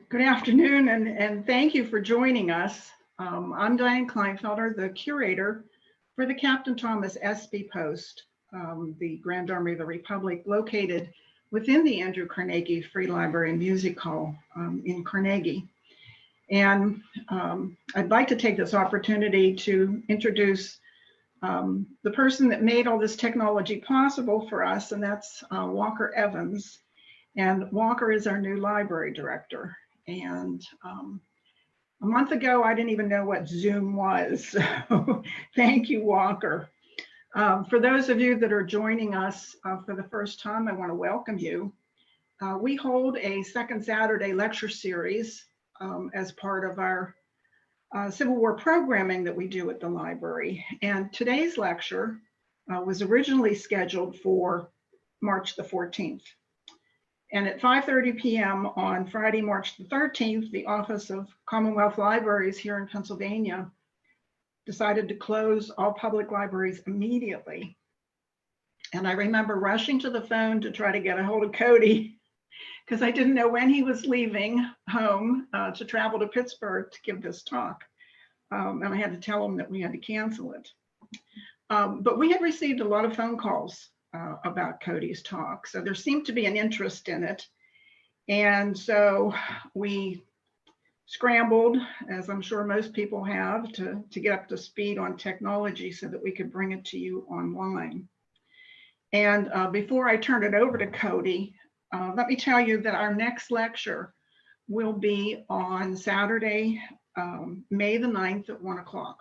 Good afternoon, and thank you for joining us. I'm Diane Kleinfelder, the curator for the Captain Thomas Espy Post, the Grand Army of the Republic, located within the Andrew Carnegie Free Library and Music Hall in Carnegie. And I'd like to take this opportunity to introduce the person that made all this technology possible for us, and that's Walker Evans. And Walker is our new library director. And a month ago, I didn't even know what Zoom was. So thank you, Walker. For those of you that are joining us for the first time, I want to welcome you. We hold a second Saturday lecture series as part of our Civil War programming that we do at the library. And today's lecture was originally scheduled for March the 14th. And at 5:30 p.m. on Friday, March the 13th, the Office of Commonwealth Libraries here in Pennsylvania decided to close all public libraries immediately. And I remember rushing to the phone to try to get a hold of Cody because I didn't know when he was leaving home to travel to Pittsburgh to give this talk. And I had to tell him that we had to cancel it. But we had received a lot of phone calls about Codie's talk. So there seemed to be an interest in it. And so we scrambled, as I'm sure most people have, to get up to speed on technology so that we could bring it to you online. And before I turn it over to Codie, let me tell you that our next lecture will be on Saturday, May the 9th at 1 o'clock.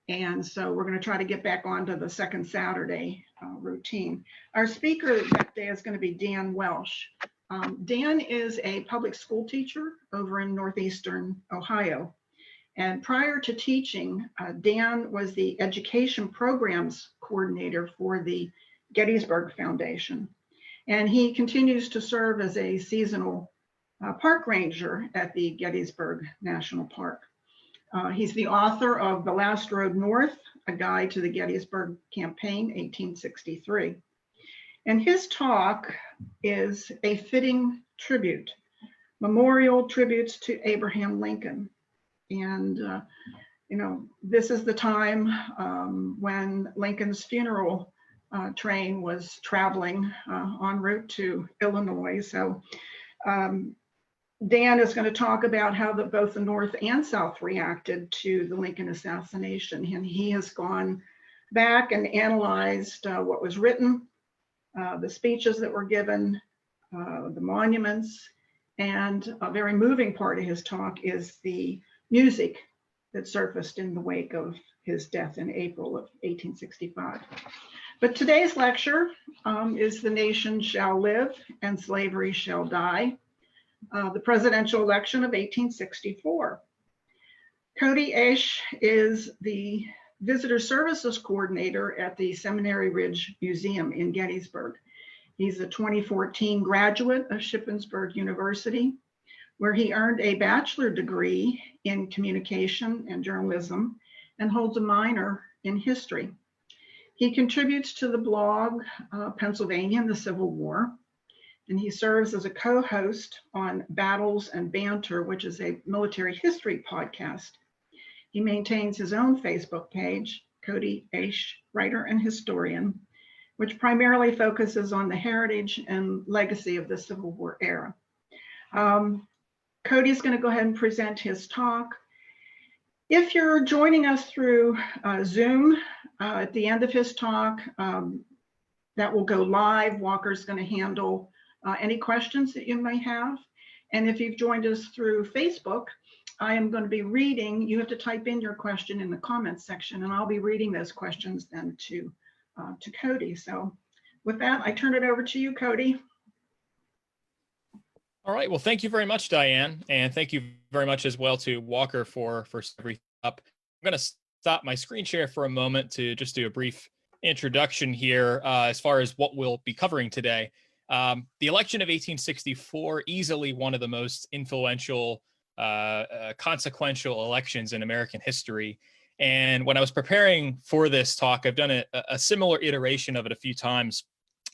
And so we're going to try to get back onto the second Saturday routine. Our speaker that day is going to be Dan Welsh. Dan is a public school teacher over in Northeastern Ohio. And prior to teaching, Dan was the education programs coordinator for the Gettysburg Foundation. And he continues to serve as a seasonal park ranger at the Gettysburg National Park. He's the author of The Last Road North, A Guide to the Gettysburg Campaign, 1863. And his talk is a fitting tribute, memorial tributes to Abraham Lincoln. And, you know, this is the time when Lincoln's funeral train was traveling en route to Illinois. So Dan is going to talk about how both the North and South reacted to the Lincoln assassination. And he has gone back and analyzed what was written, the speeches that were given, the monuments, and a very moving part of his talk is the music that surfaced in the wake of his death in April of 1865. But today's lecture is The Nation Shall Live and Slavery Shall Die. The presidential election of 1864. Cody Eash is the visitor services coordinator at the Seminary Ridge Museum in Gettysburg. He's a 2014 graduate of Shippensburg University, where he earned a bachelor degree in communication and journalism and holds a minor in history. He contributes to the blog Pennsylvania and the Civil War. And he serves as a co-host on Battles and Banter, which is a military history podcast. He maintains his own Facebook page, Cody Eash, writer and historian, which primarily focuses on the heritage and legacy of the Civil War era. Cody's going to go ahead and present his talk. If you're joining us through Zoom, at the end of his talk, that will go live. Walker's going to handle any questions that you may have. And if you've joined us through Facebook, I am going to be reading, you have to type in your question in the comments section, and I'll be reading those questions then to Cody. So with that, I turn it over to you, Cody. All right, well, thank you very much, Diane. And thank you very much as well to Walker for everything up. I'm going to stop my screen share for a moment to just do a brief introduction here as far as what we'll be covering today. The election of 1864, easily one of the most influential, consequential elections in American history. And when I was preparing for this talk, I've done a similar iteration of it a few times.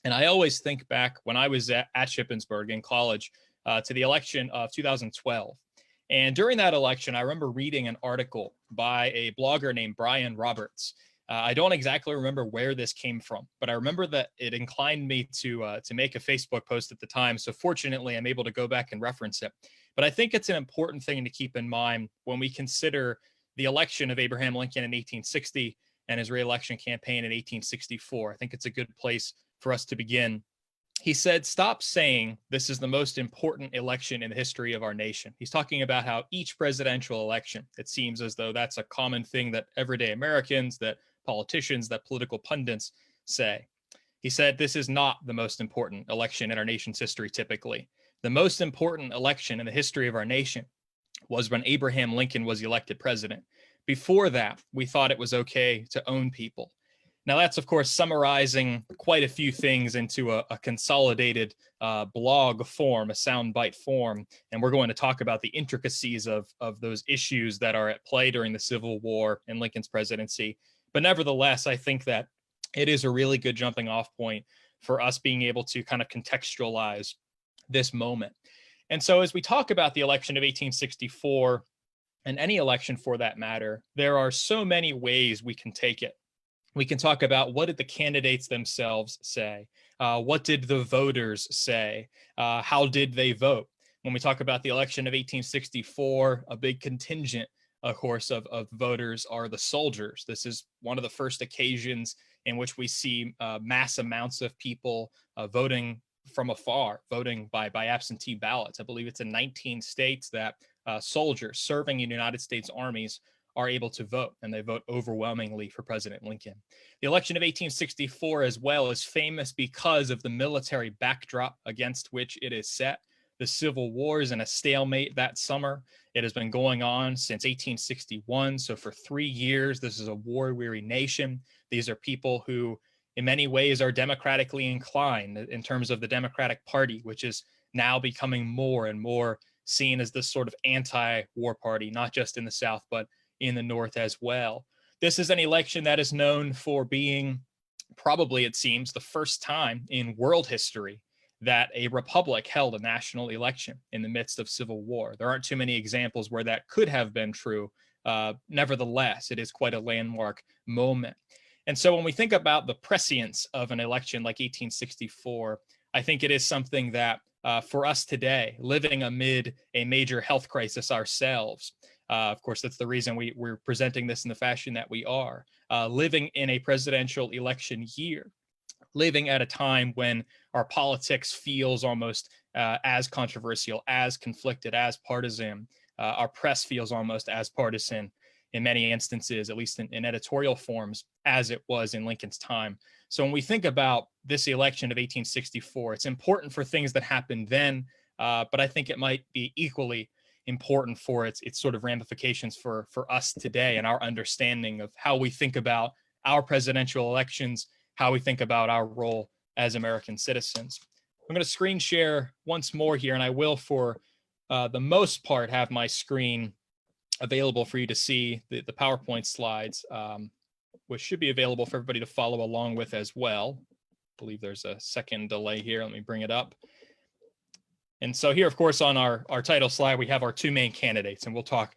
And I always think back when I was at Shippensburg in college, to the election of 2012. And during that election, I remember reading an article by a blogger named Brian Roberts. I don't exactly remember where this came from, but I remember that it inclined me to make a Facebook post at the time. So fortunately, I'm able to go back and reference it. But I think it's an important thing to keep in mind when we consider the election of Abraham Lincoln in 1860 and his re-election campaign in 1864. I think it's a good place for us to begin. He said, "Stop saying this is the most important election in the history of our nation." He's talking about how each presidential election, it seems as though that's a common thing that everyday Americans, that politicians, that political pundits say. He said, "This is not the most important election in our nation's history typically. The most important election in the history of our nation was when Abraham Lincoln was elected president. Before that, we thought it was okay to own people." Now, that's, of course, summarizing quite a few things into a consolidated blog form, a soundbite form. And we're going to talk about the intricacies of those issues that are at play during the Civil War and Lincoln's presidency. But nevertheless, I think that it is a really good jumping off point for us being able to kind of contextualize this moment. And so as we talk about the election of 1864, and any election for that matter, there are so many ways we can take it. We can talk about what did the candidates themselves say? What did the voters say? How did they vote? When we talk about the election of 1864, a big contingent, of course, of voters are the soldiers. This is one of the first occasions in which we see mass amounts of people voting from afar, voting by absentee ballots. I believe it's in 19 states that soldiers serving in United States armies are able to vote, and they vote overwhelmingly for President Lincoln. The election of 1864 as well is famous because of the military backdrop against which it is set. The Civil War is in a stalemate that summer. It has been going on since 1861. So for 3 years, this is a war-weary nation. These are people who, in many ways, are democratically inclined in terms of the Democratic Party, which is now becoming more and more seen as this sort of anti-war party, not just in the South, but in the North as well. This is an election that is known for being, probably it seems, the first time in world history that a republic held a national election in the midst of civil war. There aren't too many examples where that could have been true. Nevertheless, it is quite a landmark moment. And so when we think about the prescience of an election like 1864, I think it is something that for us today, living amid a major health crisis ourselves, of course, that's the reason we're presenting this in the fashion that we are, living in a presidential election year, living at a time when our politics feels almost as controversial, as conflicted, as partisan. Our press feels almost as partisan in many instances, at least in editorial forms, as it was in Lincoln's time. So when we think about this election of 1864, it's important for things that happened then, but I think it might be equally important for its sort of ramifications for us today and our understanding of how we think about our presidential elections, how we think about our role as American citizens. I'm going to screen share once more here, and I will, for the most part, have my screen available for you to see the PowerPoint slides, which should be available for everybody to follow along with as well. I believe there's a second delay here. Let me bring it up. And so here, of course, on our title slide, we have our two main candidates, and we'll talk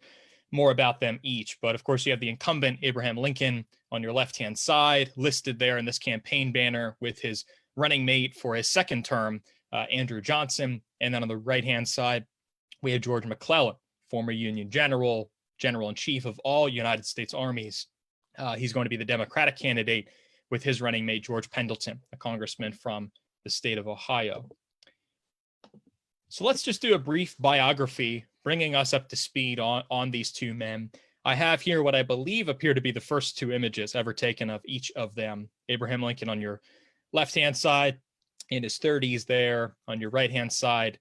more about them each. But of course, you have the incumbent Abraham Lincoln on your left-hand side, listed there in this campaign banner with his running mate for his second term, Andrew Johnson. And then on the right-hand side, we have George McClellan, former Union general, general-in-chief of all United States armies. He's going to be the Democratic candidate with his running mate, George Pendleton, a congressman from the state of Ohio. So let's just do a brief biography, bringing us up to speed on these two men. I have here what I believe appear to be the first two images ever taken of each of them. Abraham Lincoln on your left-hand side, in his 30s there. On your right-hand side,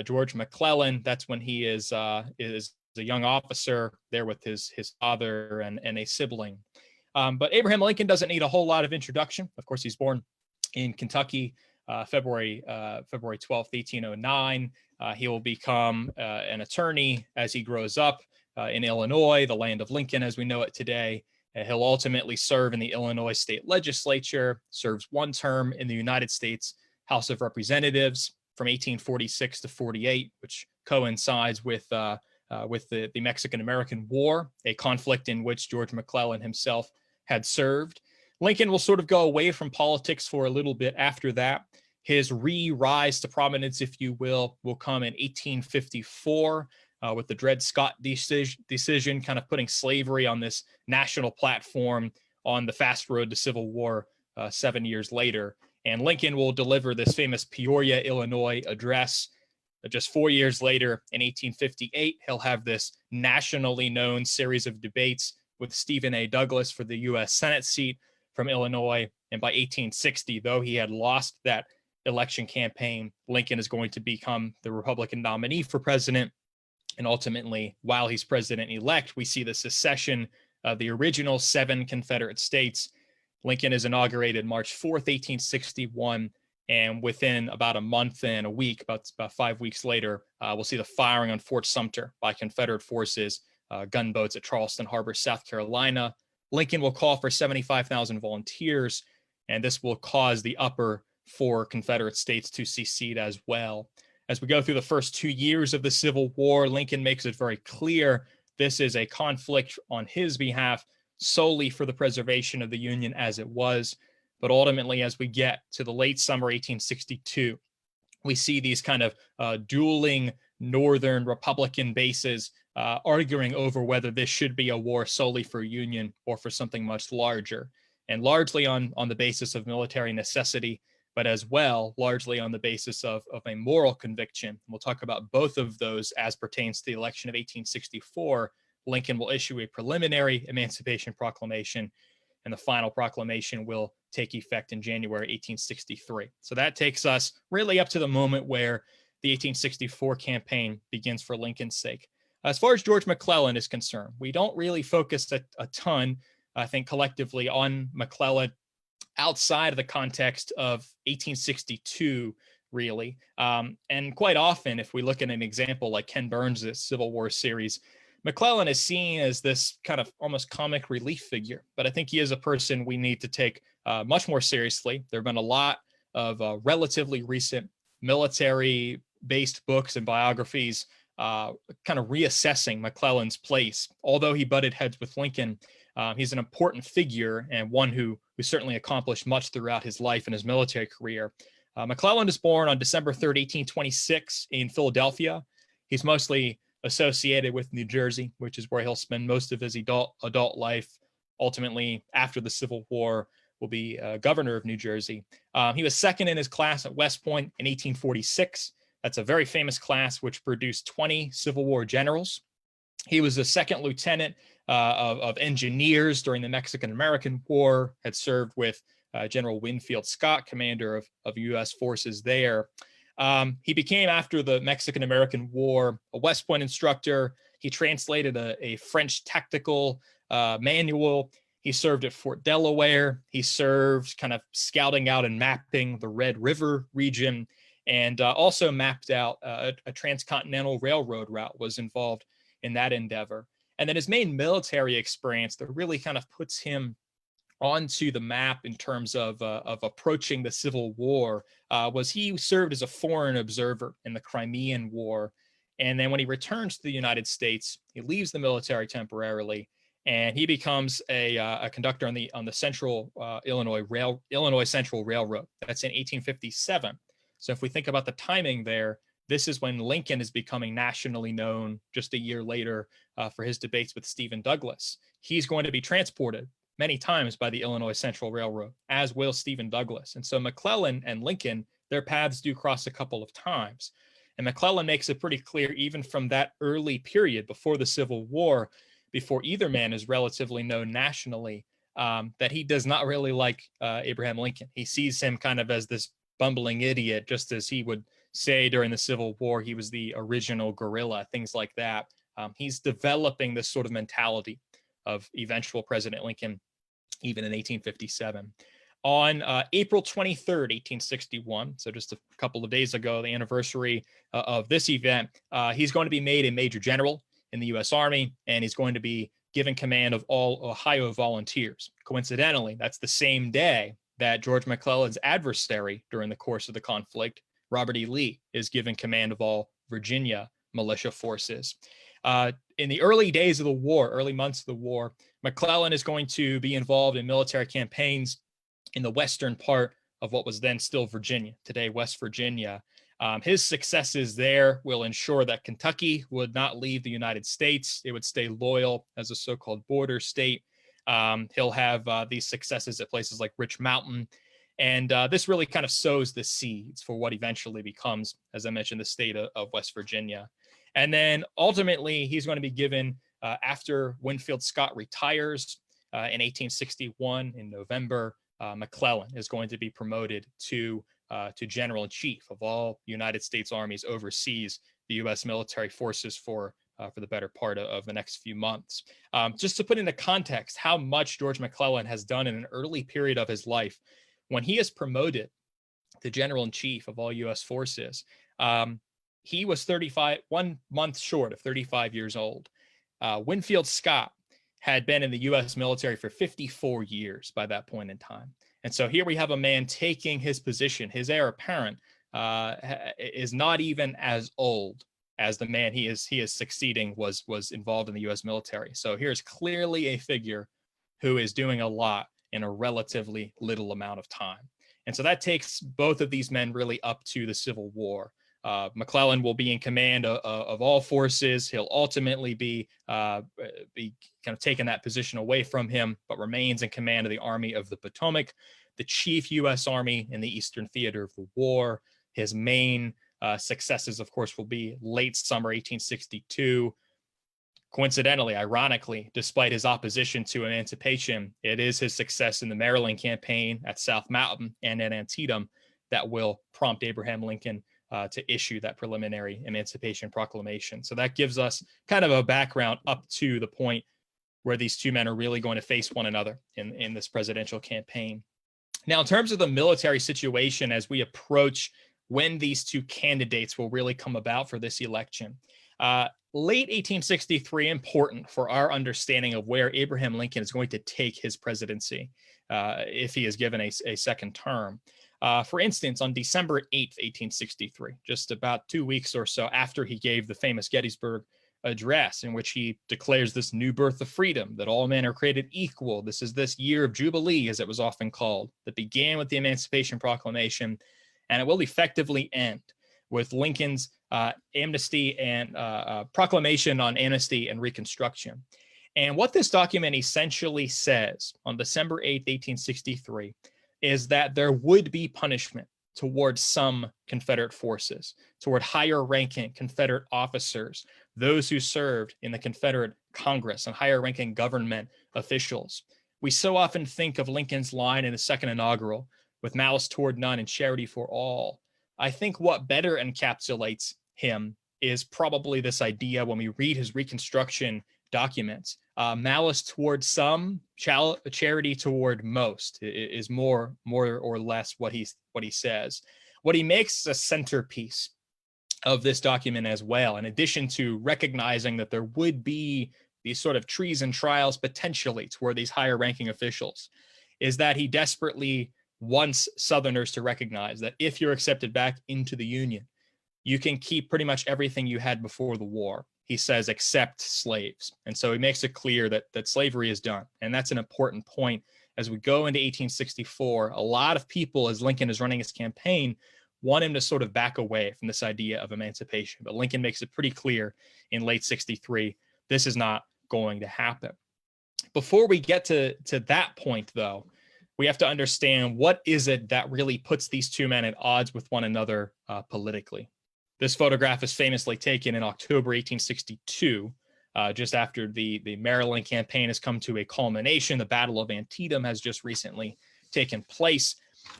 George McClellan, that's when he is a young officer there with his father and a sibling. But Abraham Lincoln doesn't need a whole lot of introduction. Of course, he's born in Kentucky, February 12th, 1809. He will become an attorney as he grows up in Illinois, the land of Lincoln as we know it today. He'll ultimately serve in the Illinois state legislature, serves one term in the United States House of Representatives. from 1846 to 48, which coincides with the Mexican-American War, a conflict in which George McClellan himself had served. Lincoln will sort of go away from politics for a little bit after that. His re-rise to prominence, if you will come in 1854 with the Dred Scott decision, kind of putting slavery on this national platform on the fast road to Civil War 7 years later. And Lincoln will deliver this famous Peoria, Illinois address. Just 4 years later, in 1858, he'll have this nationally known series of debates with Stephen A. Douglas for the U.S. Senate seat from Illinois. And by 1860, though he had lost that election campaign, Lincoln is going to become the Republican nominee for president. And ultimately, while he's president-elect, we see the secession of the original 7 Confederate states. Lincoln is inaugurated March 4th, 1861. And within about a month and a week, about 5 weeks later, we'll see the firing on Fort Sumter by Confederate forces, gunboats at Charleston Harbor, South Carolina. Lincoln will call for 75,000 volunteers, and this will cause the upper 4 Confederate states to secede as well. As we go through the first 2 years of the Civil War, Lincoln makes it very clear this is a conflict on his behalf solely for the preservation of the Union as it was. But ultimately, as we get to the late summer 1862, we see these kind of dueling Northern Republican bases arguing over whether this should be a war solely for Union or for something much larger, and largely on the basis of military necessity, but as well largely on the basis of a moral conviction. We'll talk about both of those as pertains to the election of 1864. Lincoln will issue a preliminary Emancipation Proclamation, and the final proclamation will take effect in January 1863. So that takes us really up to the moment where the 1864 campaign begins for Lincoln's sake. As far as George McClellan is concerned, we don't really focus a ton, I think, collectively on McClellan outside of the context of 1862, really. And quite often, if we look at an example like Ken Burns' Civil War series, McClellan is seen as this kind of almost comic relief figure, but I think he is a person we need to take much more seriously. There have been a lot of relatively recent military-based books and biographies kind of reassessing McClellan's place. Although he butted heads with Lincoln, he's an important figure and one who certainly accomplished much throughout his life and his military career. McClellan is born on December 3rd, 1826 in Philadelphia. He's mostly associated with New Jersey, which is where he'll spend most of his adult life. Ultimately, after the Civil War, will be governor of New Jersey. He was second in his class at West Point in 1846. That's a very famous class which produced 20 Civil War generals. He was the second lieutenant of engineers during the Mexican-American War, had served with General Winfield Scott, commander of U.S. forces there. He became, after the Mexican-American War, a West Point instructor. He translated a French tactical manual. He served at Fort Delaware. He served kind of scouting out and mapping the Red River region, and also mapped out a transcontinental railroad route, was involved in that endeavor. And then his main military experience that really kind of puts him onto the map in terms of approaching the Civil War was he served as a foreign observer in the Crimean War. And then when he returns to the United States, he leaves the military temporarily, and he becomes a conductor on the Central Illinois Central Railroad. That's in 1857. So if we think about the timing there, this is when Lincoln is becoming nationally known just a year later for his debates with Stephen Douglas. He's going to be transported many times by the Illinois Central Railroad, as will Stephen Douglas. And so McClellan and Lincoln, their paths do cross a couple of times. And McClellan makes it pretty clear, even from that early period before the Civil War, before either man is relatively known nationally, that he does not really like Abraham Lincoln. He sees him kind of as this bumbling idiot, just as he would say during the Civil War, he was the original guerrilla, things like that. He's developing this sort of mentality of eventual President Lincoln, even in 1857. On April 23rd, 1861, so just a couple of days ago, the anniversary of this event, he's going to be made a major general in the U.S. Army, and he's going to be given command of all Ohio volunteers. Coincidentally, that's the same day that George McClellan's adversary during the course of the conflict, Robert E. Lee is given command of all Virginia militia forces. In the early days of the war, early months of the war, McClellan is going to be involved in military campaigns in the western part of what was then still Virginia, today West Virginia. His successes there will ensure that Kentucky would not leave the United States. It would stay loyal as a so-called border state. He'll have these successes at places like Rich Mountain. And this really kind of sows the seeds for what eventually becomes, as I mentioned, the state of West Virginia. And then ultimately, he's going to be given, after Winfield Scott retires in 1861 in November, McClellan is going to be promoted to General in Chief of all United States armies overseas, the U.S. military forces for the better part of the next few months. Just to put into context how much George McClellan has done in an early period of his life, when he is promoted to General in Chief of all U.S. forces, he was 1 month short of 35 years old. Winfield Scott had been in the U.S. military for 54 years by that point in time. And so here we have a man taking his position. His heir apparent is not even as old as the man he is succeeding was involved in the U.S. military. So here's clearly a figure who is doing a lot in a relatively little amount of time. And so that takes both of these men really up to the Civil War. McClellan will be in command of all forces. He'll ultimately be kind of taking that position away from him, but remains in command of the Army of the Potomac, the chief U.S. Army in the Eastern Theater of the war. His main successes, of course, will be late summer 1862. Coincidentally, ironically, despite his opposition to emancipation, it is his success in the Maryland campaign at South Mountain and at Antietam that will prompt Abraham Lincoln to issue that preliminary Emancipation Proclamation. So that gives us kind of a background up to the point where these two men are really going to face one another in this presidential campaign. Now, in terms of the military situation as we approach when these two candidates will really come about for this election, late 1863, important for our understanding of where Abraham Lincoln is going to take his presidency if he is given a second term. For instance, on December 8th, 1863, just about 2 weeks or so after he gave the famous Gettysburg Address, in which he declares this new birth of freedom, that all men are created equal. This is this year of Jubilee, as it was often called, that began with the Emancipation Proclamation, and it will effectively end with Lincoln's amnesty and proclamation on amnesty and Reconstruction. And what this document essentially says on December 8th, 1863, is that there would be punishment towards some Confederate forces, toward higher ranking Confederate officers, those who served in the Confederate Congress and higher ranking government officials. We so often think of Lincoln's line in the second inaugural, with malice toward none and charity for all. I think what better encapsulates him is probably this idea when we read his Reconstruction documents. Malice toward some, charity toward most is more or less what he says. What he makes a centerpiece of this document as well, in addition to recognizing that there would be these sort of treason trials potentially toward these higher ranking officials, is that he desperately wants Southerners to recognize that if you're accepted back into the Union, you can keep pretty much everything you had before the war. He says, except slaves. And so he makes it clear that slavery is done. And that's an important point. As we go into 1864, a lot of people, as Lincoln is running his campaign, want him to sort of back away from this idea of emancipation. But Lincoln makes it pretty clear in late 63, this is not going to happen. Before we get to that point, though, we have to understand what is it that really puts these two men at odds with one another politically. This photograph is famously taken in October 1862, just after the Maryland campaign has come to a culmination. The Battle of Antietam has just recently taken place.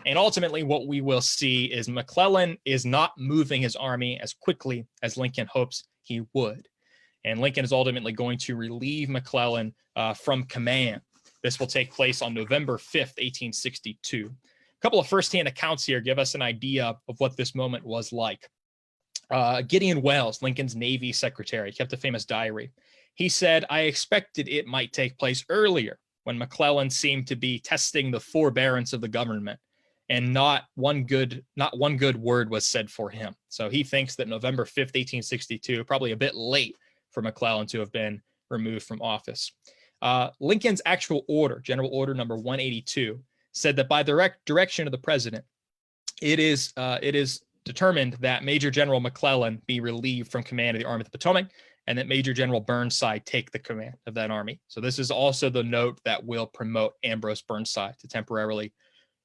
And ultimately, what we will see is McClellan is not moving his army as quickly as Lincoln hopes he would. And Lincoln is ultimately going to relieve McClellan from command. This will take place on November 5th, 1862. A couple of firsthand accounts here give us an idea of what this moment was like. Gideon Welles, Lincoln's Navy secretary, kept a famous diary. He said, "I expected it might take place earlier when McClellan seemed to be testing the forbearance of the government. and not one good word was said for him. So he thinks that November 5th, 1862, probably a bit late for McClellan to have been removed from office. Lincoln's actual order, General Order number 182, said that by direct direction of the president, it is determined that Major General McClellan be relieved from command of the Army of the Potomac, and that Major General Burnside take the command of that army. So this is also the note that will promote Ambrose Burnside to temporarily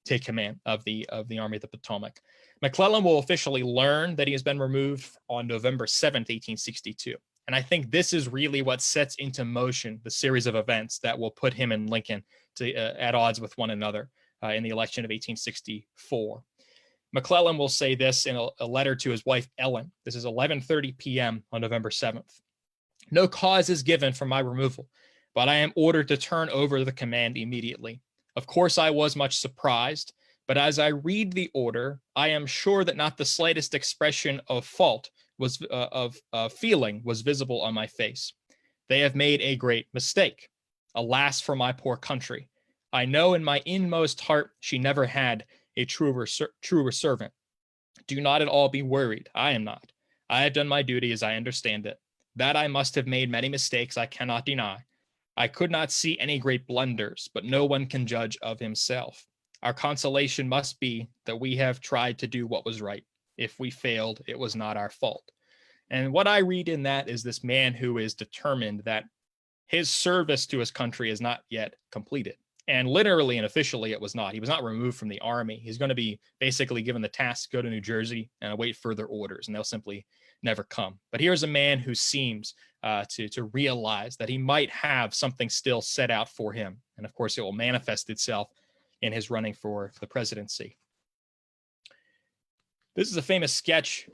take command of the Army of the Potomac. McClellan will officially learn that he has been removed on November 7th, 1862. And I think this is really what sets into motion the series of events that will put him and Lincoln at odds with one another in the election of 1864. McClellan will say this in a letter to his wife, Ellen. This is 11:30 p.m. on November 7th. No cause is given for my removal, but I am ordered to turn over the command immediately. Of course, I was much surprised, but as I read the order, I am sure that not the slightest expression of fault feeling was visible on my face. They have made a great mistake. Alas for my poor country. I know in my inmost heart she never had a truer servant. Do not at all be worried. I am not. I have done my duty as I understand it. That I must have made many mistakes I cannot deny. I could not see any great blunders, but no one can judge of himself. Our consolation must be that we have tried to do what was right. If we failed, it was not our fault. And what I read in that is this man who is determined that his service to his country is not yet completed. And literally and officially, it was not. He was not removed from the army. He's going to be basically given the task to go to New Jersey and await further orders, and they'll simply never come. But here's a man who seems to realize that he might have something still set out for him. And of course, it will manifest itself in his running for the presidency. This is a famous sketch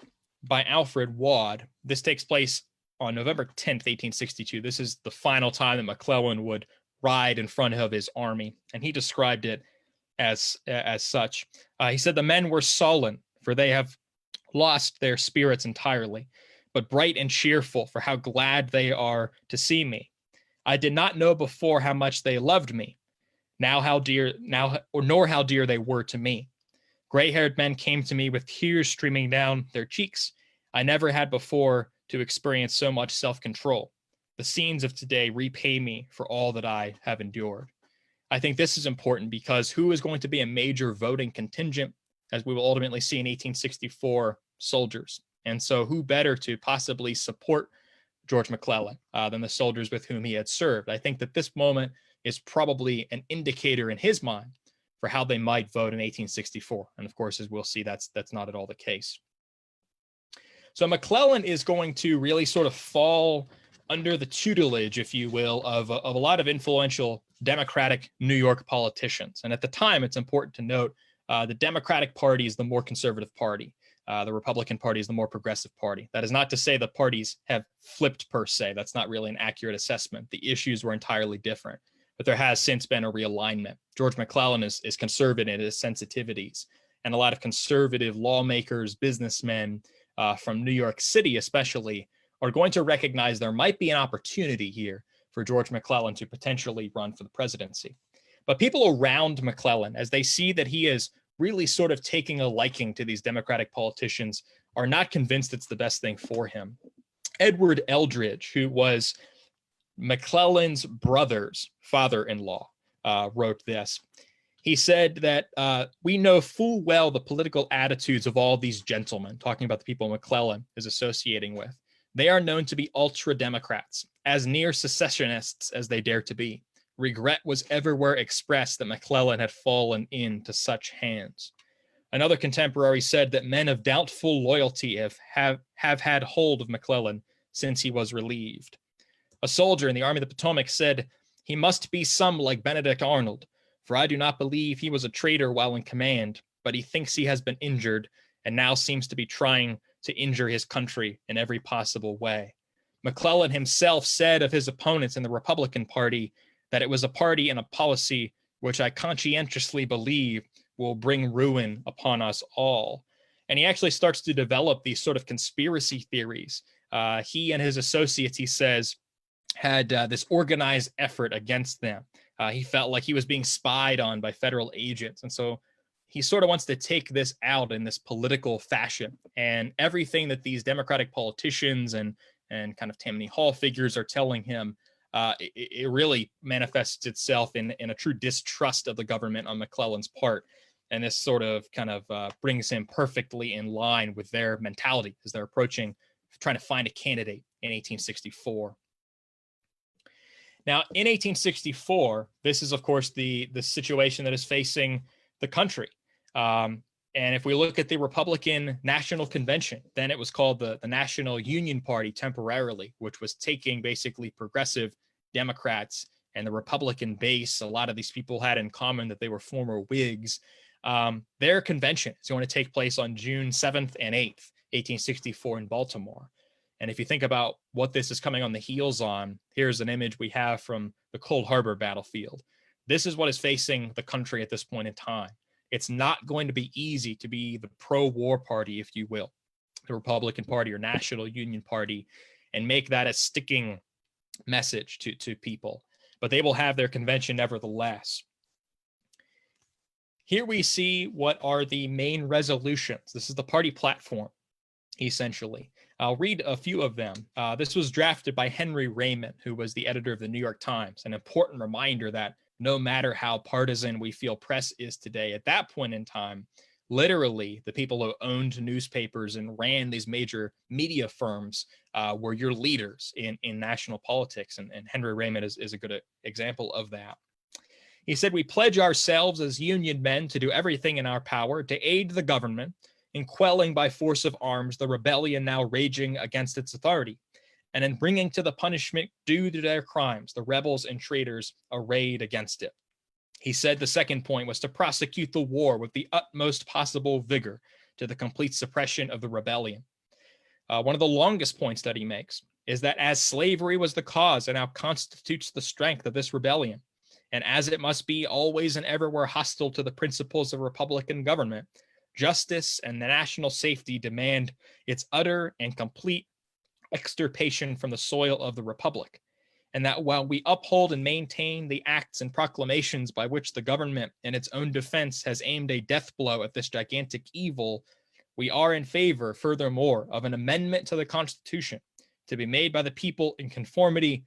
by Alfred Waud. This takes place on November 10th, 1862. This is the final time that McClellan would ride in front of his army, and he described it as such. He said, the men were sullen, for they have lost their spirits entirely, but bright and cheerful, for how glad they are to see me. I did not know before how much they loved me, nor how dear they were to me. Gray-haired men came to me with tears streaming down their cheeks. I never had before to experience so much self-control. The scenes of today repay me for all that I have endured. I think this is important because who is going to be a major voting contingent, as we will ultimately see in 1864, soldiers. And so who better to possibly support George McClellan than the soldiers with whom he had served? I think that this moment is probably an indicator in his mind for how they might vote in 1864. And of course, as we'll see, that's not at all the case. So McClellan is going to really sort of fall under the tutelage, if you will, of a lot of influential Democratic New York politicians. And at the time, it's important to note the Democratic Party is the more conservative party. The Republican Party is the more progressive party. That is not to say the parties have flipped per se. That's not really an accurate assessment. The issues were entirely different, but there has since been a realignment. George McClellan is conservative in his sensitivities, and a lot of conservative lawmakers, businessmen from New York City especially, are going to recognize there might be an opportunity here for George McClellan to potentially run for the presidency. But people around McClellan, as they see that he is really sort of taking a liking to these Democratic politicians, are not convinced it's the best thing for him. Edward Eldridge, who was McClellan's brother's father-in-law, wrote this. He said that we know full well the political attitudes of all these gentlemen, talking about the people McClellan is associating with. They are known to be ultra-Democrats, as near secessionists as they dare to be. Regret was everywhere expressed that McClellan had fallen into such hands. Another contemporary said that men of doubtful loyalty have had hold of McClellan since he was relieved. A soldier in the Army of the Potomac said, he must be some like Benedict Arnold, for I do not believe he was a traitor while in command, but he thinks he has been injured and now seems to be trying to injure his country in every possible way. McClellan himself said of his opponents in the Republican Party that it was a party and a policy which I conscientiously believe will bring ruin upon us all. And he actually starts to develop these sort of conspiracy theories. He and his associates, he says, had this organized effort against them. He felt like he was being spied on by federal agents. And so he sort of wants to take this out in this political fashion, and everything that these Democratic politicians and kind of Tammany Hall figures are telling him, it really manifests itself in a true distrust of the government on McClellan's part. And this sort of kind of brings him perfectly in line with their mentality as they're approaching trying to find a candidate in 1864. Now, in 1864, this is, of course, the situation that is facing the country. And if we look at the Republican National Convention, then it was called the National Union Party temporarily, which was taking basically progressive Democrats and the Republican base. A lot of these people had in common that they were former Whigs. Their convention is going to take place on June 7th and 8th, 1864 in Baltimore. And if you think about what this is coming on the heels on, here's an image we have from the Cold Harbor battlefield. This is what is facing the country at this point in time. It's not going to be easy to be the pro-war party, if you will, the Republican Party or National Union Party, and make that a sticking message to people. But they will have their convention nevertheless. Here we see what are the main resolutions. This is the party platform, essentially. I'll read a few of them. This was drafted by Henry Raymond, who was the editor of the New York Times. An important reminder that no matter how partisan we feel press is today, at that point in time, literally the people who owned newspapers and ran these major media firms were your leaders in national politics. And Henry Raymond is a good example of that. He said, "We pledge ourselves as Union men to do everything in our power to aid the government in quelling by force of arms the rebellion now raging against its authority, and in bringing to the punishment due to their crimes the rebels and traitors arrayed against it." He said the second point was to prosecute the war with the utmost possible vigor to the complete suppression of the rebellion. One of the longest points that he makes is that as slavery was the cause and now constitutes the strength of this rebellion, and as it must be always and everywhere hostile to the principles of republican government, justice and the national safety demand its utter and complete extirpation from the soil of the republic, and that while we uphold and maintain the acts and proclamations by which the government in its own defense has aimed a death blow at this gigantic evil, we are in favor, furthermore, of an amendment to the Constitution to be made by the people in conformity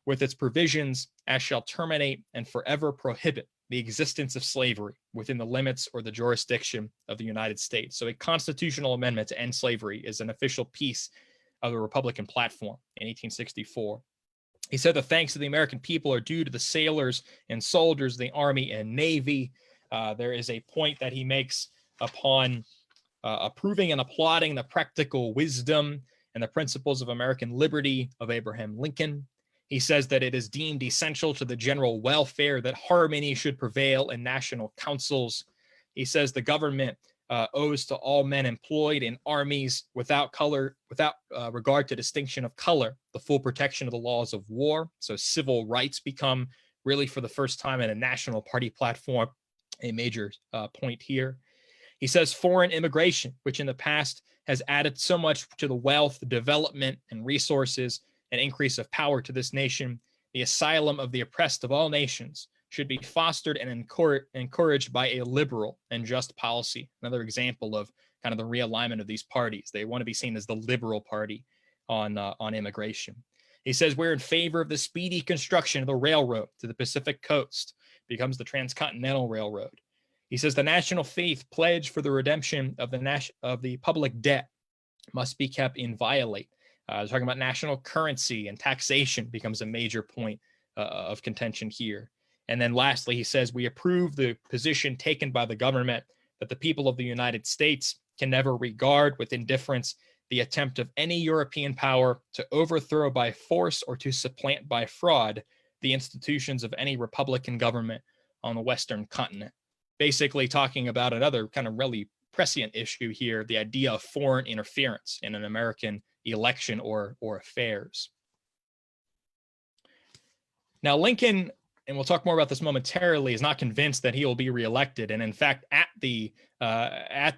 with its provisions, as shall terminate and forever prohibit the existence of slavery within the limits or the jurisdiction of the United States. So a constitutional amendment to end slavery is an official piece of the Republican platform in 1864. He said the thanks of the American people are due to the sailors and soldiers of the Army and Navy. There is a point that he makes upon approving and applauding the practical wisdom and the principles of American liberty of Abraham Lincoln. He says that it is deemed essential to the general welfare that harmony should prevail in national councils. He says the government owes to all men employed in armies without regard to distinction of color, the full protection of the laws of war. So civil rights become really for the first time in a national party platform a major point here. He says foreign immigration, which in the past has added so much to the wealth, development, and resources and increase of power to this nation, the asylum of the oppressed of all nations, should be fostered and encouraged by a liberal and just policy. Another example of kind of the realignment of these parties. They want to be seen as the liberal party on immigration. He says we're in favor of the speedy construction of the railroad to the Pacific coast, becomes the Transcontinental Railroad. He says the national faith pledge for the redemption of the public debt must be kept inviolate. Talking about national currency and taxation becomes a major point of contention here. And then lastly, he says we approve the position taken by the government that the people of the United States can never regard with indifference the attempt of any European power to overthrow by force or to supplant by fraud the institutions of any republican government on the Western continent. Basically talking about another kind of really prescient issue here, the idea of foreign interference in an American election or affairs. Now, Lincoln, and we'll talk more about this momentarily, is not convinced that he will be reelected. And in fact, at the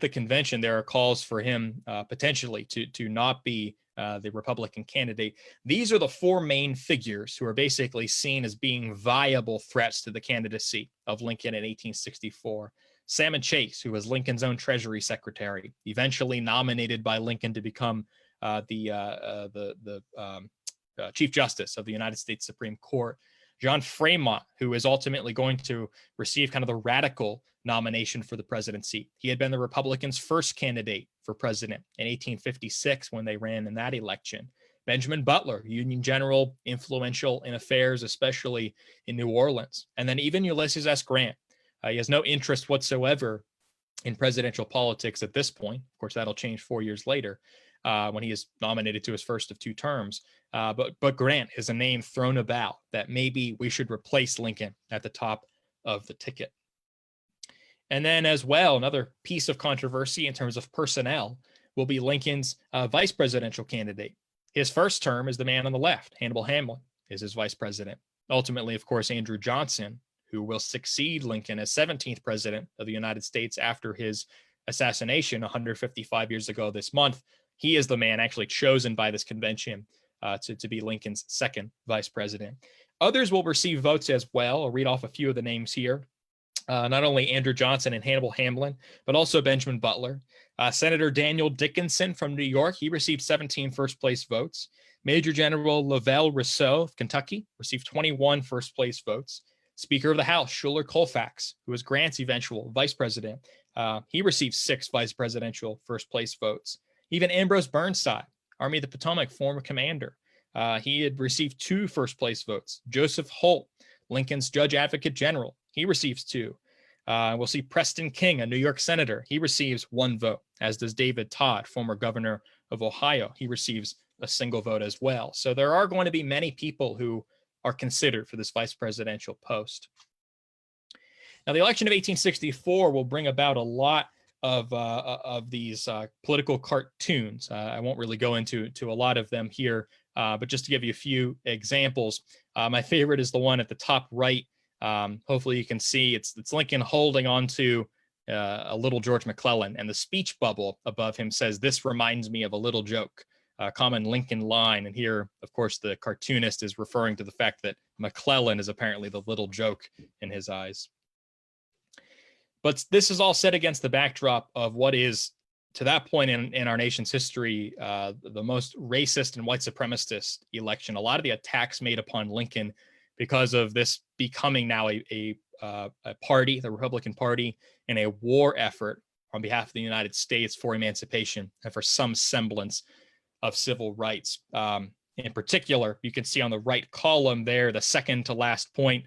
convention, there are calls for him potentially to not be the Republican candidate. These are the four main figures who are basically seen as being viable threats to the candidacy of Lincoln in 1864. Salmon Chase, who was Lincoln's own Treasury Secretary, eventually nominated by Lincoln to become the Chief Justice of the United States Supreme Court. John Fremont, who is ultimately going to receive kind of the radical nomination for the presidency. He had been the Republicans' first candidate for president in 1856 when they ran in that election. Benjamin Butler, Union general, influential in affairs, especially in New Orleans. And then even Ulysses S. Grant. He has no interest whatsoever in presidential politics at this point. Of course, that'll change 4 years later when he is nominated to his first of 2 terms. But Grant is a name thrown about that maybe we should replace Lincoln at the top of the ticket. And then as well, another piece of controversy in terms of personnel will be Lincoln's vice presidential candidate. His first term is the man on the left. Hannibal Hamlin is his vice president. Ultimately, of course, Andrew Johnson, who will succeed Lincoln as 17th president of the United States after his assassination 155 years ago this month. He is the man actually chosen by this convention to be Lincoln's second vice president. Others will receive votes as well. I'll read off a few of the names here. Not only Andrew Johnson and Hannibal Hamlin, but also Benjamin Butler. Senator Daniel Dickinson from New York, he received 17 first-place votes. Major General Lavelle Rousseau of Kentucky received 21 first-place votes. Speaker of the House, Schuyler Colfax, who was Grant's eventual vice president, he received 6 vice presidential first-place votes. Even Ambrose Burnside, Army of the Potomac former commander, he had received 2 first-place votes. Joseph Holt, Lincoln's Judge Advocate General, he receives 2. We'll see Preston King, a New York senator. He receives 1 vote, as does David Todd, former governor of Ohio. He receives a single vote as well. So there are going to be many people who are considered for this vice presidential post. Now, the election of 1864 will bring about a lot of these political cartoons. I won't really go into a lot of them here, but just to give you a few examples, my favorite is the one at the top right. Hopefully you can see it's Lincoln holding on to a little George McClellan, and the speech bubble above him says, "This reminds me of a little joke," a common Lincoln line. And here, of course, the cartoonist is referring to the fact that McClellan is apparently the little joke in his eyes. But this is all set against the backdrop of what is, to that point in our nation's history, the most racist and white supremacist election. A lot of the attacks made upon Lincoln because of this becoming now a party, the Republican Party, in a war effort on behalf of the United States for emancipation and for some semblance of civil rights. In particular, you can see on the right column there, the second to last point.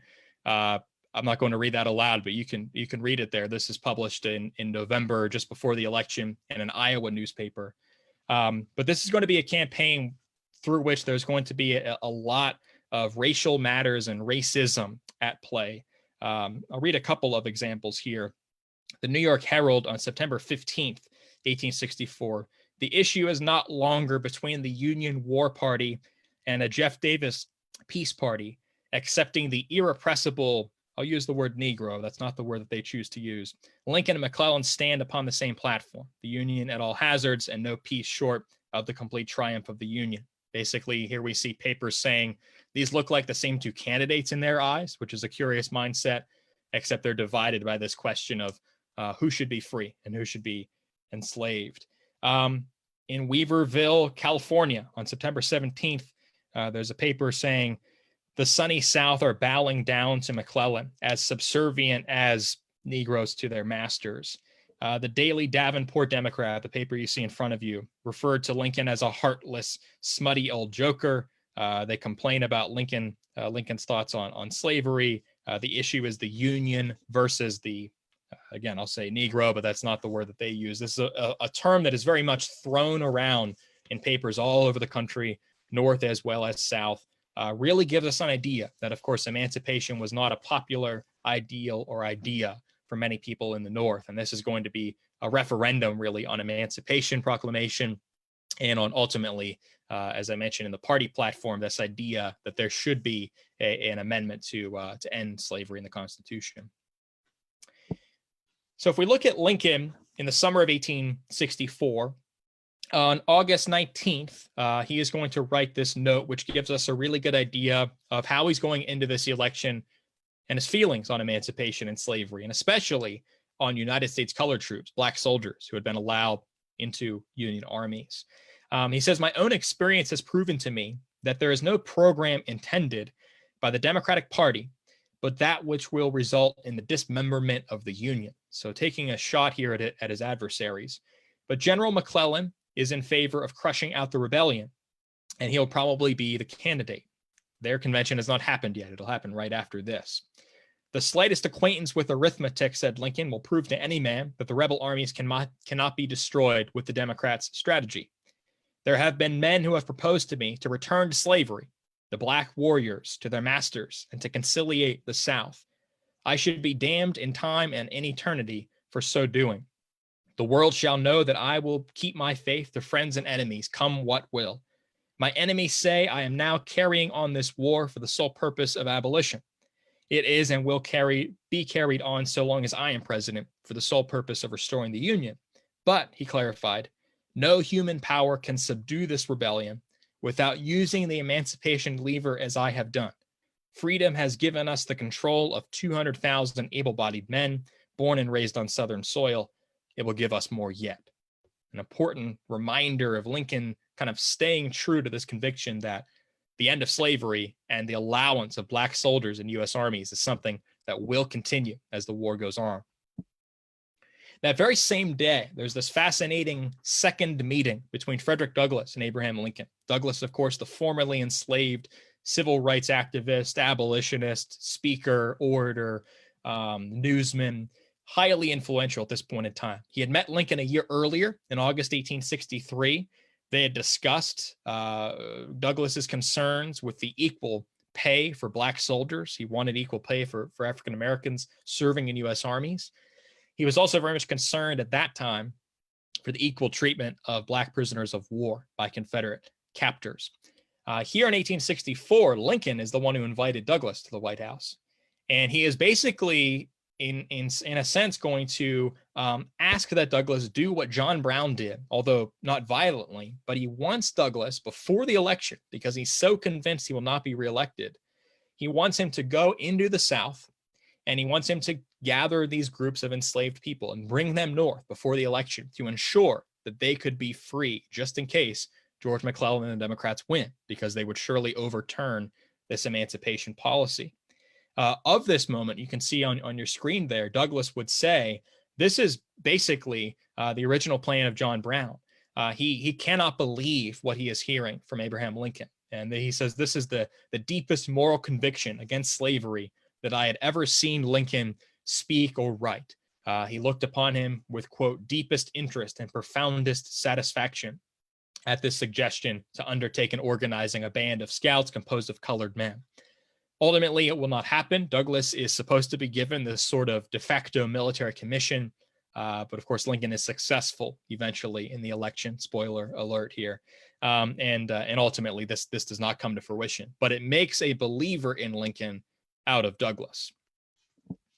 I'm not going to read that aloud, but you can read it there. This is published in November, just before the election, in an Iowa newspaper. But this is going to be a campaign through which there's going to be a lot of racial matters and racism at play. I'll read a couple of examples here. The New York Herald on September 15th, 1864. The issue is not longer between the Union War Party and a Jeff Davis Peace Party, accepting the irrepressible, I'll use the word Negro, that's not the word that they choose to use. Lincoln and McClellan stand upon the same platform, the Union at all hazards and no peace short of the complete triumph of the Union. Basically, here we see papers saying these look like the same 2 candidates in their eyes, which is a curious mindset, except they're divided by this question of who should be free and who should be enslaved. In Weaverville, California, on September 17th, there's a paper saying the sunny South are bowing down to McClellan as subservient as Negroes to their masters. The Daily Davenport Democrat, the paper you see in front of you, referred to Lincoln as a heartless, smutty old joker. They complain about Lincoln's thoughts on slavery. The issue is the Union versus the, again, I'll say Negro, but that's not the word that they use. This is a term that is very much thrown around in papers all over the country, North as well as South. Really gives us an idea that, of course, emancipation was not a popular ideal or idea for many people in the North. And this is going to be a referendum, really, on Emancipation Proclamation and on ultimately, as I mentioned in the party platform, this idea that there should be an amendment to end slavery in the Constitution. So if we look at Lincoln in the summer of 1864, on August 19th, he is going to write this note, which gives us a really good idea of how he's going into this election and his feelings on emancipation and slavery, and especially on United States colored troops, black soldiers who had been allowed into Union armies. He says, my own experience has proven to me that there is no program intended by the Democratic Party, but that which will result in the dismemberment of the Union. So taking a shot here at his adversaries. But General McClellan is in favor of crushing out the rebellion, and he'll probably be the candidate. Their convention has not happened yet. It'll happen right after this. The slightest acquaintance with arithmetic, said Lincoln, will prove to any man that the rebel armies cannot be destroyed with the Democrats' strategy. There have been men who have proposed to me to return to slavery, the black warriors to their masters, and to conciliate the South. I should be damned in time and in eternity for so doing. The world shall know that I will keep my faith to friends and enemies, come what will. My enemies say I am now carrying on this war for the sole purpose of abolition. It is and will be carried on so long as I am president for the sole purpose of restoring the Union. But, he clarified, no human power can subdue this rebellion without using the emancipation lever as I have done. Freedom has given us the control of 200,000 able-bodied men born and raised on Southern soil. It will give us more yet. An important reminder of Lincoln kind of staying true to this conviction that the end of slavery and the allowance of black soldiers in U.S. armies is something that will continue as the war goes on. That very same day, there's this fascinating second meeting between Frederick Douglass and Abraham Lincoln. Douglass, of course, the formerly enslaved civil rights activist, abolitionist, speaker, orator, newsman, highly influential at this point in time. He had met Lincoln a year earlier in August 1863. They had discussed Douglass's concerns with the equal pay for black soldiers. He wanted equal pay for African Americans serving in U.S. armies. He was also very much concerned at that time for the equal treatment of black prisoners of war by Confederate captors. Here in 1864, Lincoln is the one who invited Douglass to the White House. And he is basically, in a sense, going to ask that Douglass do what John Brown did, although not violently, but he wants Douglass before the election, because he's so convinced he will not be reelected. He wants him to go into the South, and he wants him to gather these groups of enslaved people and bring them north before the election to ensure that they could be free, just in case George McClellan and the Democrats win, because they would surely overturn this emancipation policy. Of this moment, you can see on your screen there, Douglass would say, this is basically the original plan of John Brown. He cannot believe what he is hearing from Abraham Lincoln. And he says, this is the deepest moral conviction against slavery that I had ever seen Lincoln speak or write. He looked upon him with, quote, deepest interest and profoundest satisfaction at this suggestion to undertake and organizing a band of scouts composed of colored men. Ultimately, it will not happen. Douglass is supposed to be given this sort of de facto military commission, but of course, Lincoln is successful eventually in the election. Spoiler alert here, and ultimately, this does not come to fruition. But it makes a believer in Lincoln out of Douglass,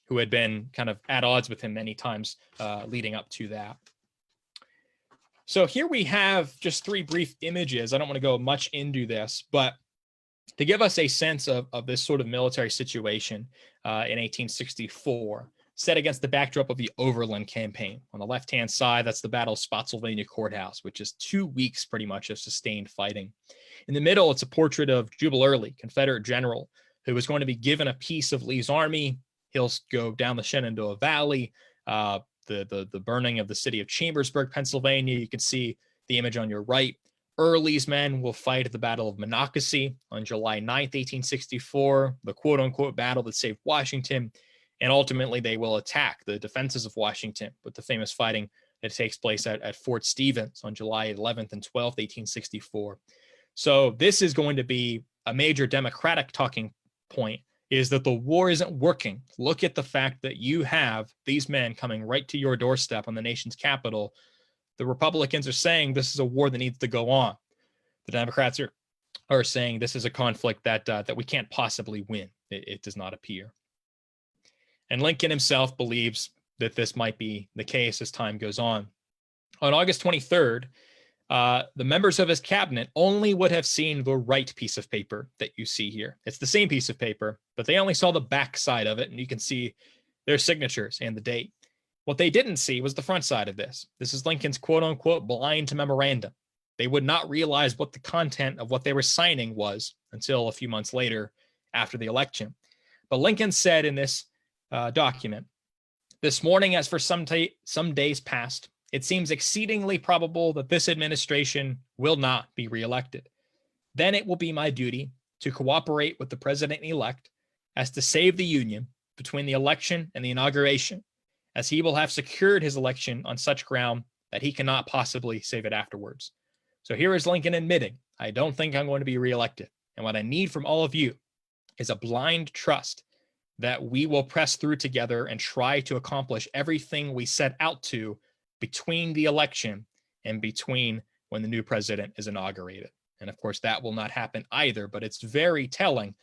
who had been kind of at odds with him many times leading up to that. So here we have just three brief images. I don't want to go much into this, but to give us a sense of this sort of military situation in 1864, set against the backdrop of the Overland Campaign. On the left-hand side, that's the Battle of Spotsylvania Courthouse, which is 2 weeks pretty much of sustained fighting. In the middle, it's a portrait of Jubal Early, Confederate general, who was going to be given a piece of Lee's army. He'll go down the Shenandoah Valley, the burning of the city of Chambersburg, Pennsylvania. You can see the image on your right. Early's men will fight at the Battle of Monocacy on July 9th, 1864, the quote-unquote battle that saved Washington, and ultimately they will attack the defenses of Washington with the famous fighting that takes place at Fort Stevens on July 11th and 12th, 1864. So this is going to be a major Democratic talking point, is that the war isn't working. Look at the fact that you have these men coming right to your doorstep on the nation's capital. The Republicans are saying this is a war that needs to go on. The Democrats are saying this is a conflict that we can't possibly win. It does not appear. And Lincoln himself believes that this might be the case as time goes on. On August 23rd, the members of his cabinet only would have seen the right piece of paper that you see here. It's the same piece of paper, but they only saw the back side of it, and you can see their signatures and the date. What they didn't see was the front side of this. This is Lincoln's quote unquote blind memorandum. They would not realize what the content of what they were signing was until a few months later after the election. But Lincoln said in this document, "This morning, as for some days past, it seems exceedingly probable that this administration will not be reelected. Then it will be my duty to cooperate with the president-elect as to save the Union between the election and the inauguration, as he will have secured his election on such ground that he cannot possibly save it afterwards." So here is Lincoln admitting, I don't think I'm going to be reelected. And what I need from all of you is a blind trust that we will press through together and try to accomplish everything we set out to between the election and between when the new president is inaugurated. And of course, that will not happen either, but it's very telling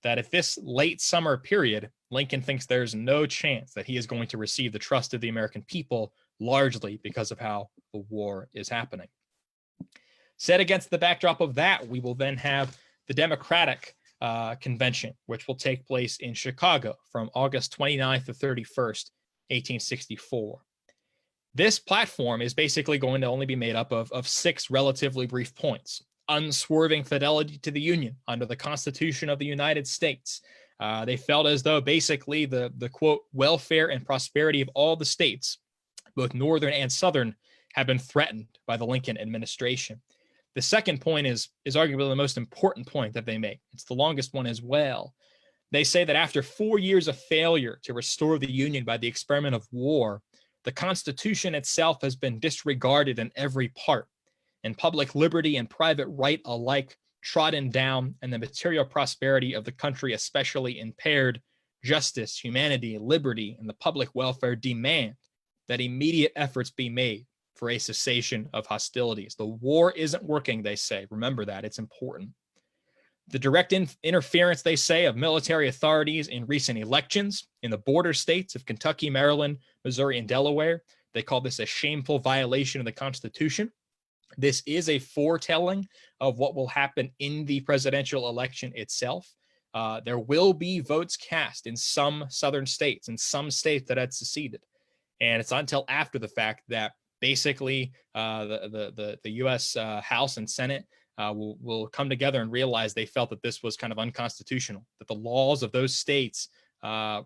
that at this late summer period, Lincoln thinks there's no chance that he is going to receive the trust of the American people, largely because of how the war is happening. Set against the backdrop of that, we will then have the Democratic Convention, which will take place in Chicago from August 29th to 31st, 1864. This platform is basically going to only be made up of 6 relatively brief points. Unswerving fidelity to the Union under the Constitution of the United States. They felt as though basically the quote, welfare and prosperity of all the states, both Northern and Southern, have been threatened by the Lincoln administration. The second point is arguably the most important point that they make. It's the longest one as well. They say that after 4 years of failure to restore the Union by the experiment of war, the Constitution itself has been disregarded in every part, and public liberty and private right alike trodden down, and the material prosperity of the country especially impaired. Justice, humanity, liberty, and the public welfare demand that immediate efforts be made for a cessation of hostilities. The war isn't working, they say. Remember that, it's important. The direct interference, they say, of military authorities in recent elections in the border states of Kentucky, Maryland, Missouri, and Delaware. They call this a shameful violation of the Constitution. This is a foretelling of what will happen in the presidential election itself. There will be votes cast in some southern states, in some states that had seceded. And it's not until after the fact that basically the U.S. House and Senate will come together and realize they felt that this was kind of unconstitutional, that the laws of those states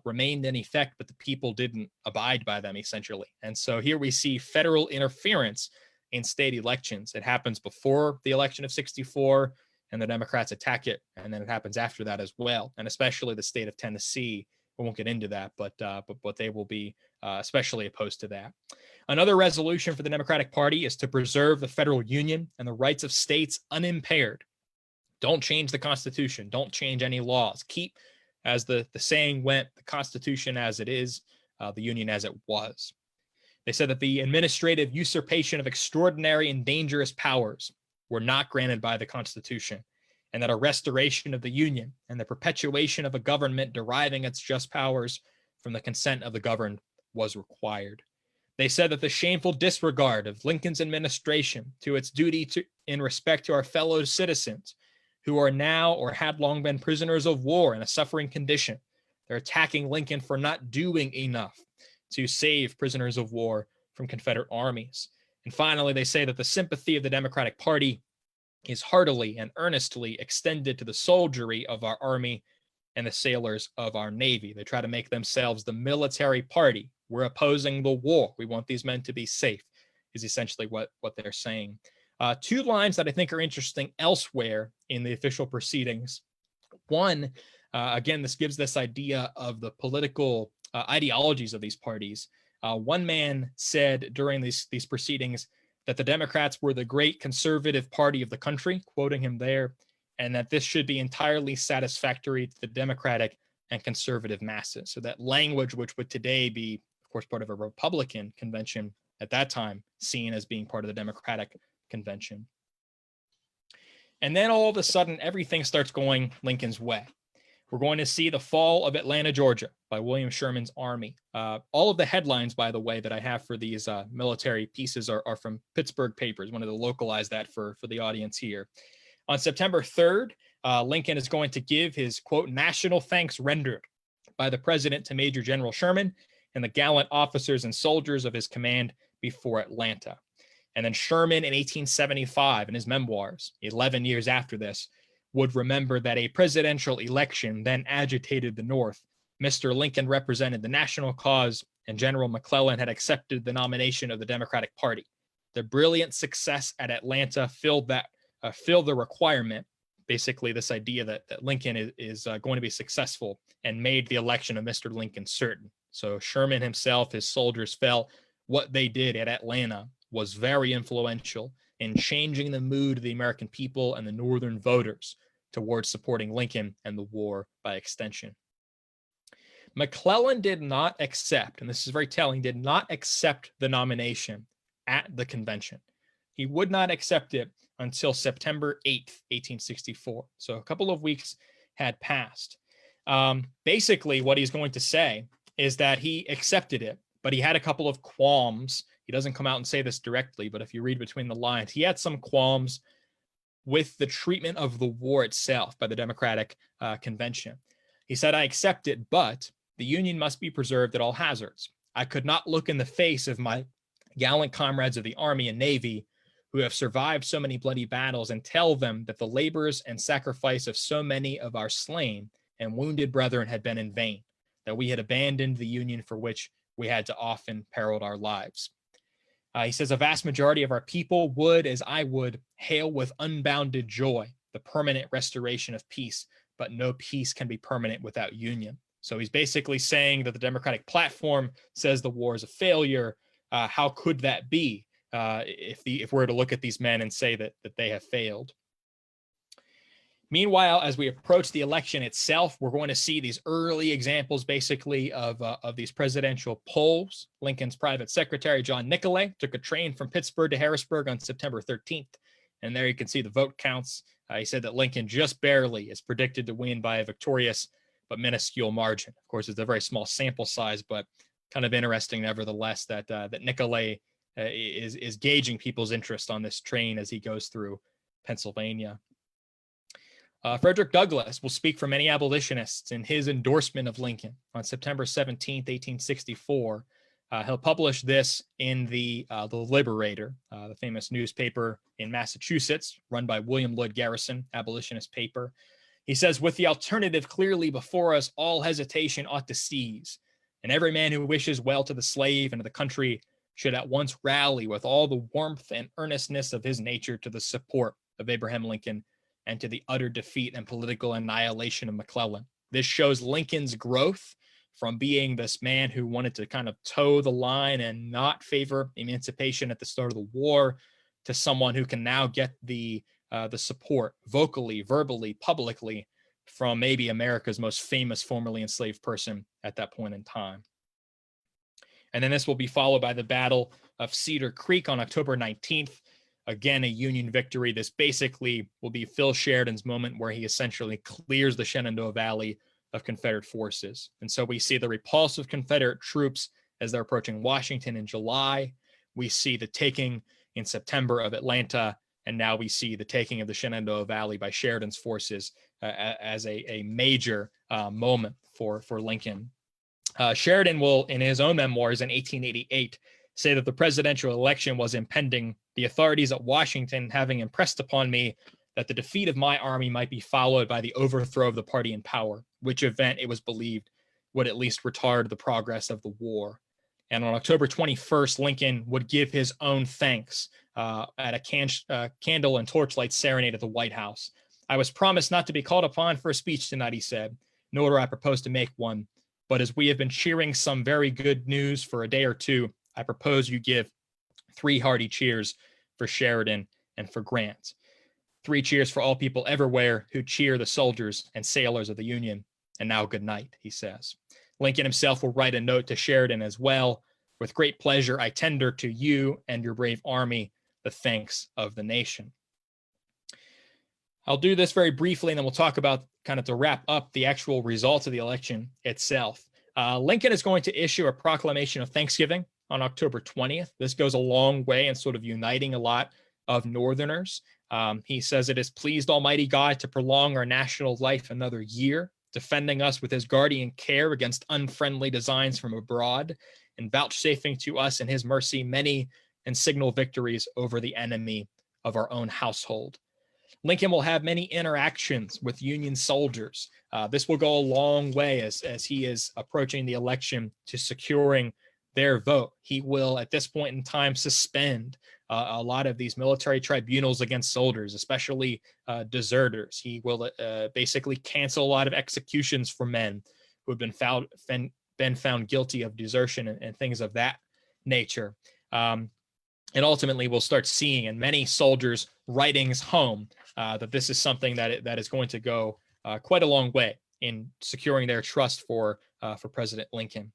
remained in effect, but the people didn't abide by them, essentially. And so here we see federal interference in state elections. It happens before the election of 64, and the Democrats attack it, and then it happens after that as well, and especially the state of Tennessee. We won't get into that, but they will be especially opposed to that. Another resolution for the Democratic Party is to preserve the federal union and the rights of states unimpaired. Don't change the Constitution. Don't change any laws. Keep, as the saying went, the Constitution as it is, the Union as it was. They said that the administrative usurpation of extraordinary and dangerous powers were not granted by the Constitution, and that a restoration of the Union and the perpetuation of a government deriving its just powers from the consent of the governed was required. They said that the shameful disregard of Lincoln's administration to its duty in respect to our fellow citizens who are now or had long been prisoners of war in a suffering condition, they're attacking Lincoln for not doing enough to save prisoners of war from Confederate armies. And finally, they say that the sympathy of the Democratic Party is heartily and earnestly extended to the soldiery of our army and the sailors of our navy. They try to make themselves the military party. We're opposing the war. We want these men to be safe, is essentially what they're saying. 2 lines that I think are interesting elsewhere in the official proceedings. One, again, this gives this idea of the political ideologies of these parties. One man said during these proceedings that the Democrats were the great conservative party of the country, quoting him there, and that this should be entirely satisfactory to the Democratic and conservative masses. So that language, which would today be, of course, part of a Republican convention, at that time seen as being part of the Democratic convention. And then all of a sudden, everything starts going Lincoln's way. We're going to see the fall of Atlanta, Georgia by William Sherman's army. All of the headlines, by the way, that I have for these military pieces are from Pittsburgh papers. Wanted to localize that for the audience here. On September 3rd, Lincoln is going to give his, quote, national thanks rendered by the president to Major General Sherman and the gallant officers and soldiers of his command before Atlanta. And then Sherman in 1875, in his memoirs, 11 years after this, would remember that a presidential election then agitated the North. Mr. Lincoln represented the national cause, and General McClellan had accepted the nomination of the Democratic Party. The brilliant success at Atlanta filled the requirement, basically this idea that Lincoln is going to be successful, and made the election of Mr. Lincoln certain. So Sherman himself, his soldiers felt what they did at Atlanta was very influential in changing the mood of the American people and the Northern voters towards supporting Lincoln and the war by extension. McClellan did not accept, and this is very telling, did not accept the nomination at the convention. He would not accept it until September 8th, 1864. So a couple of weeks had passed. Basically, what he's going to say is that he accepted it, but he had a couple of qualms. He doesn't come out and say this directly, but if you read between the lines, he had some qualms with the treatment of the war itself by the Democratic Convention. He said, "I accept it, but the Union must be preserved at all hazards. I could not look in the face of my gallant comrades of the Army and Navy who have survived so many bloody battles and tell them that the labors and sacrifice of so many of our slain and wounded brethren had been in vain, that we had abandoned the Union for which we had to often peril our lives." He says, "A vast majority of our people would, as I would, hail with unbounded joy the permanent restoration of peace, but no peace can be permanent without union." So he's basically saying that the Democratic platform says the war is a failure. How could that be if we're to look at these men and say that they have failed? Meanwhile, as we approach the election itself, we're going to see these early examples, basically, of these presidential polls. Lincoln's private secretary, John Nicolay, took a train from Pittsburgh to Harrisburg on September 13th. And there you can see the vote counts. He said that Lincoln just barely is predicted to win by a victorious but minuscule margin. Of course, it's a very small sample size, but kind of interesting, nevertheless, that Nicolay is gauging people's interest on this train as he goes through Pennsylvania. Frederick Douglass will speak for many abolitionists in his endorsement of Lincoln on September 17th, 1864. He'll publish this in the Liberator, the famous newspaper in Massachusetts, run by William Lloyd Garrison, abolitionist paper. He says, "With the alternative clearly before us, all hesitation ought to cease, and every man who wishes well to the slave and to the country should at once rally with all the warmth and earnestness of his nature to the support of Abraham Lincoln and to the utter defeat and political annihilation of McClellan." This shows Lincoln's growth from being this man who wanted to kind of toe the line and not favor emancipation at the start of the war to someone who can now get the support vocally, verbally, publicly from maybe America's most famous formerly enslaved person at that point in time. And then this will be followed by the Battle of Cedar Creek on October 19th. Again, a Union victory. This basically will be Phil Sheridan's moment where he essentially clears the Shenandoah Valley of Confederate forces. And so we see the repulse of Confederate troops as they're approaching Washington in July. We see the taking in September of Atlanta. And now we see the taking of the Shenandoah Valley by Sheridan's forces as a major moment for Lincoln. Sheridan will, in his own memoirs in 1888, say that the presidential election was impending, the authorities at Washington having impressed upon me that the defeat of my army might be followed by the overthrow of the party in power, which event it was believed would at least retard the progress of the war. And on October 21st, Lincoln would give his own thanks at a candle and torchlight serenade at the White House. "I was promised not to be called upon for a speech tonight," he said, "nor do I propose to make one. But as we have been cheering some very good news for a day or two, I propose you give 3 hearty cheers for Sheridan and for Grant. 3 cheers for all people everywhere who cheer the soldiers and sailors of the Union. And now good night," he says. Lincoln himself will write a note to Sheridan as well. "With great pleasure, I tender to you and your brave army the thanks of the nation." I'll do this very briefly, and then we'll talk about, kind of to wrap up, the actual results of the election itself. Lincoln is going to issue a proclamation of Thanksgiving on October 20th. This goes a long way in sort of uniting a lot of Northerners. He says, "It has pleased Almighty God to prolong our national life another year defending us with his guardian care against unfriendly designs from abroad, and vouchsafing to us in his mercy many and signal victories over the enemy of our own household. Lincoln will have many interactions with Union soldiers. This will go a long way as he is approaching the election to securing their vote. He will, at this point in time, suspend a lot of these military tribunals against soldiers, especially deserters. He will basically cancel a lot of executions for men who have been found guilty of desertion and things of that nature. And ultimately, we'll start seeing in many soldiers' writings home that this is something that is going to go quite a long way in securing their trust for President Lincoln.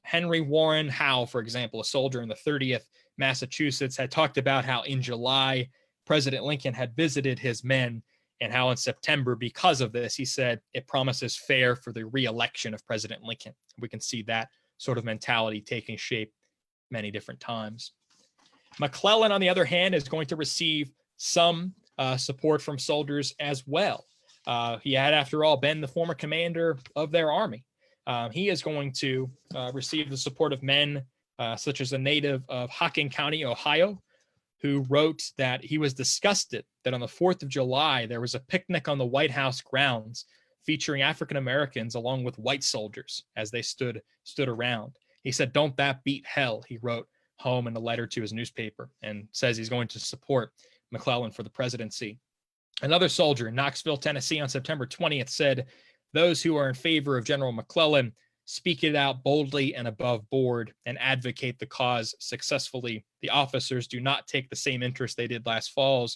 Henry Warren Howe, for example, a soldier in the 30th Massachusetts, had talked about how in July, President Lincoln had visited his men, and how in September, because of this, he said it promises fair for the re-election of President Lincoln. We can see that sort of mentality taking shape many different times. McClellan, on the other hand, is going to receive some support from soldiers as well. He had, after all, been the former commander of their army. He is going to receive the support of men such as a native of Hocking County, Ohio, who wrote that he was disgusted that on the 4th of July, there was a picnic on the White House grounds featuring African Americans along with white soldiers as they stood around. He said, "Don't that beat hell," he wrote home in a letter to his newspaper, and says he's going to support McClellan for the presidency. Another soldier in Knoxville, Tennessee on September 20th said, "Those who are in favor of General McClellan speak it out boldly and above board and advocate the cause successfully. The officers do not take the same interest they did last fall,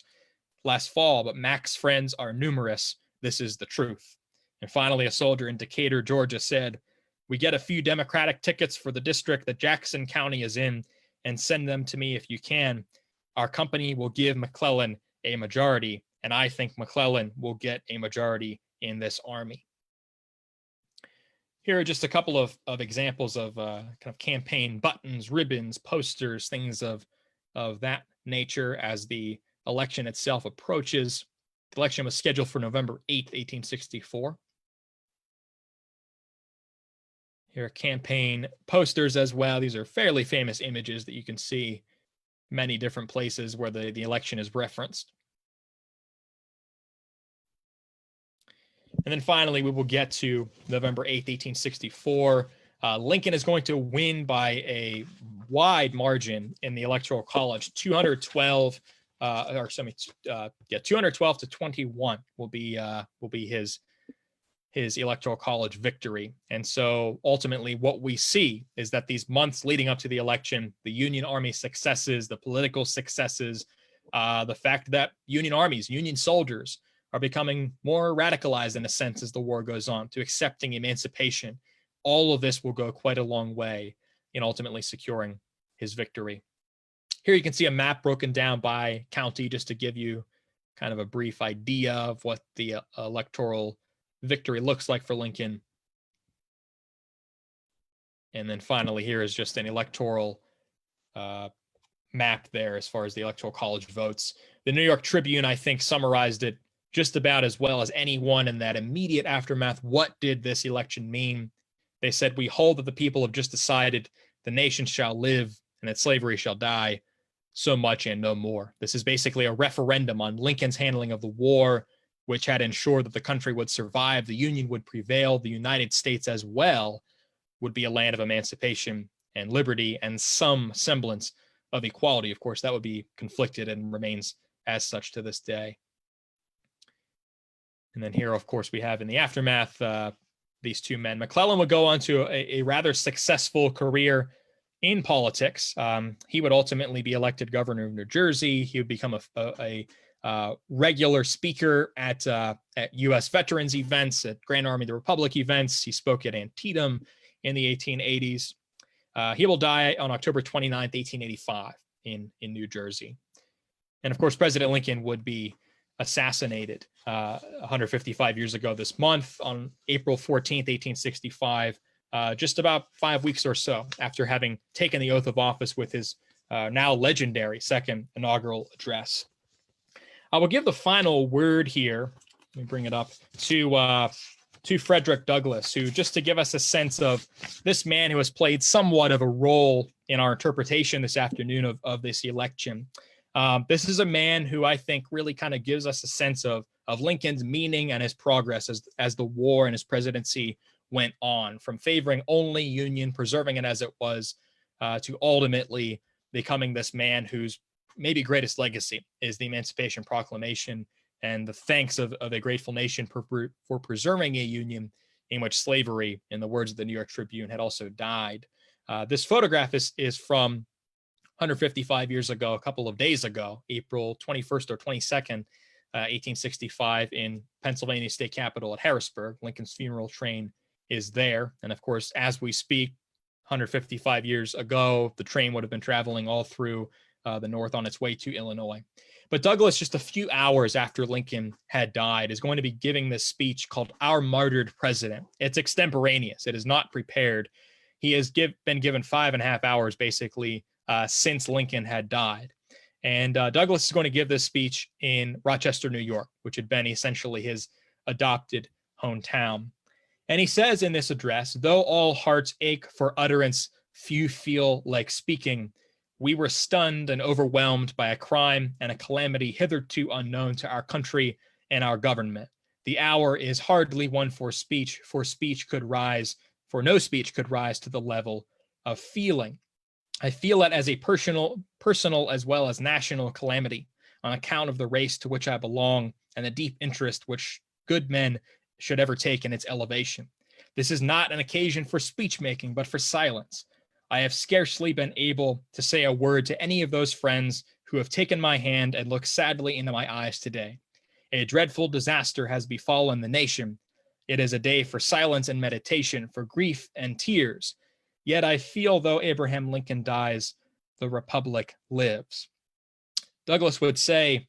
but Mac's friends are numerous. This is the truth." And finally, a soldier in Decatur, Georgia said, "We get a few Democratic tickets for the district that Jackson County is in, and send them to me if you can. Our company will give McClellan a majority, and I think McClellan will get a majority in this army." Here are just a couple of examples of kind of campaign buttons, ribbons, posters, things of that nature as the election itself approaches. The election was scheduled for November 8th, 1864. Here are campaign posters as well. These are fairly famous images that you can see many different places where the election is referenced. And then finally, we will get to November 8th, 1864. Lincoln is going to win by a wide margin in the Electoral College. 212 to 21 will be his Electoral College victory. And so ultimately what we see is that these months leading up to the election, the Union Army successes, the political successes, the fact that Union armies, Union soldiers are becoming more radicalized in a sense as the war goes on, to accepting emancipation. All of this will go quite a long way in ultimately securing his victory. Here you can see a map broken down by county just to give you kind of a brief idea of what the electoral victory looks like for Lincoln. And then finally, here is just an electoral map there as far as the Electoral College votes. The New York Tribune, I think, summarized it just about as well as anyone in that immediate aftermath. What did this election mean? They said, "We hold that the people have just decided the nation shall live and that slavery shall die, so much and no more." This is basically a referendum on Lincoln's handling of the war, which had ensured that the country would survive, the Union would prevail, the United States as well would be a land of emancipation and liberty and some semblance of equality. Of course, that would be conflicted and remains as such to this day. And then here, of course, we have in the aftermath these two men. McClellan would go on to a rather successful career in politics. He would ultimately be elected governor of New Jersey. He would become a regular speaker at U.S. veterans events, at Grand Army of the Republic events. He spoke at Antietam in the 1880s. He will die on October 29th, 1885 in New Jersey. And of course, President Lincoln would be assassinated 155 years ago this month on April 14th, 1865, just about 5 weeks or so after having taken the oath of office with his now legendary second inaugural address. I will give the final word here, let me bring it up, to to Frederick Douglass, who, just to give us a sense of this man who has played somewhat of a role in our interpretation this afternoon of this election. This is a man who I think really kind of gives us a sense of Lincoln's meaning and his progress as the war and his presidency went on, from favoring only Union, preserving it as it was, to ultimately becoming this man whose maybe greatest legacy is the Emancipation Proclamation and the thanks of a grateful nation for preserving a union in which slavery, in the words of the New York Tribune, had also died. This photograph is from 155 years ago, a couple of days ago, April 21st or 22nd, 1865, in Pennsylvania state capitol at Harrisburg. Lincoln's funeral train is there. And of course, as we speak, 155 years ago, the train would have been traveling all through the North on its way to Illinois. But Douglass, just a few hours after Lincoln had died, is going to be giving this speech called Our Martyred President. It's extemporaneous. It is not prepared. He has been given 5.5 hours, basically, since Lincoln had died. And Douglass is going to give this speech in Rochester, New York, which had been essentially his adopted hometown. And he says in this address, though all hearts ache for utterance, few feel like speaking. We were stunned and overwhelmed by a crime and a calamity hitherto unknown to our country and our government. The hour is hardly one for speech, for no speech could rise to the level of feeling. I feel it as a personal as well as national calamity on account of the race to which I belong and the deep interest which good men should ever take in its elevation. This is not an occasion for speech making, but for silence. I have scarcely been able to say a word to any of those friends who have taken my hand and looked sadly into my eyes today. A dreadful disaster has befallen the nation. It is a day for silence and meditation, for grief and tears. Yet I feel though Abraham Lincoln dies, the Republic lives. Douglass would say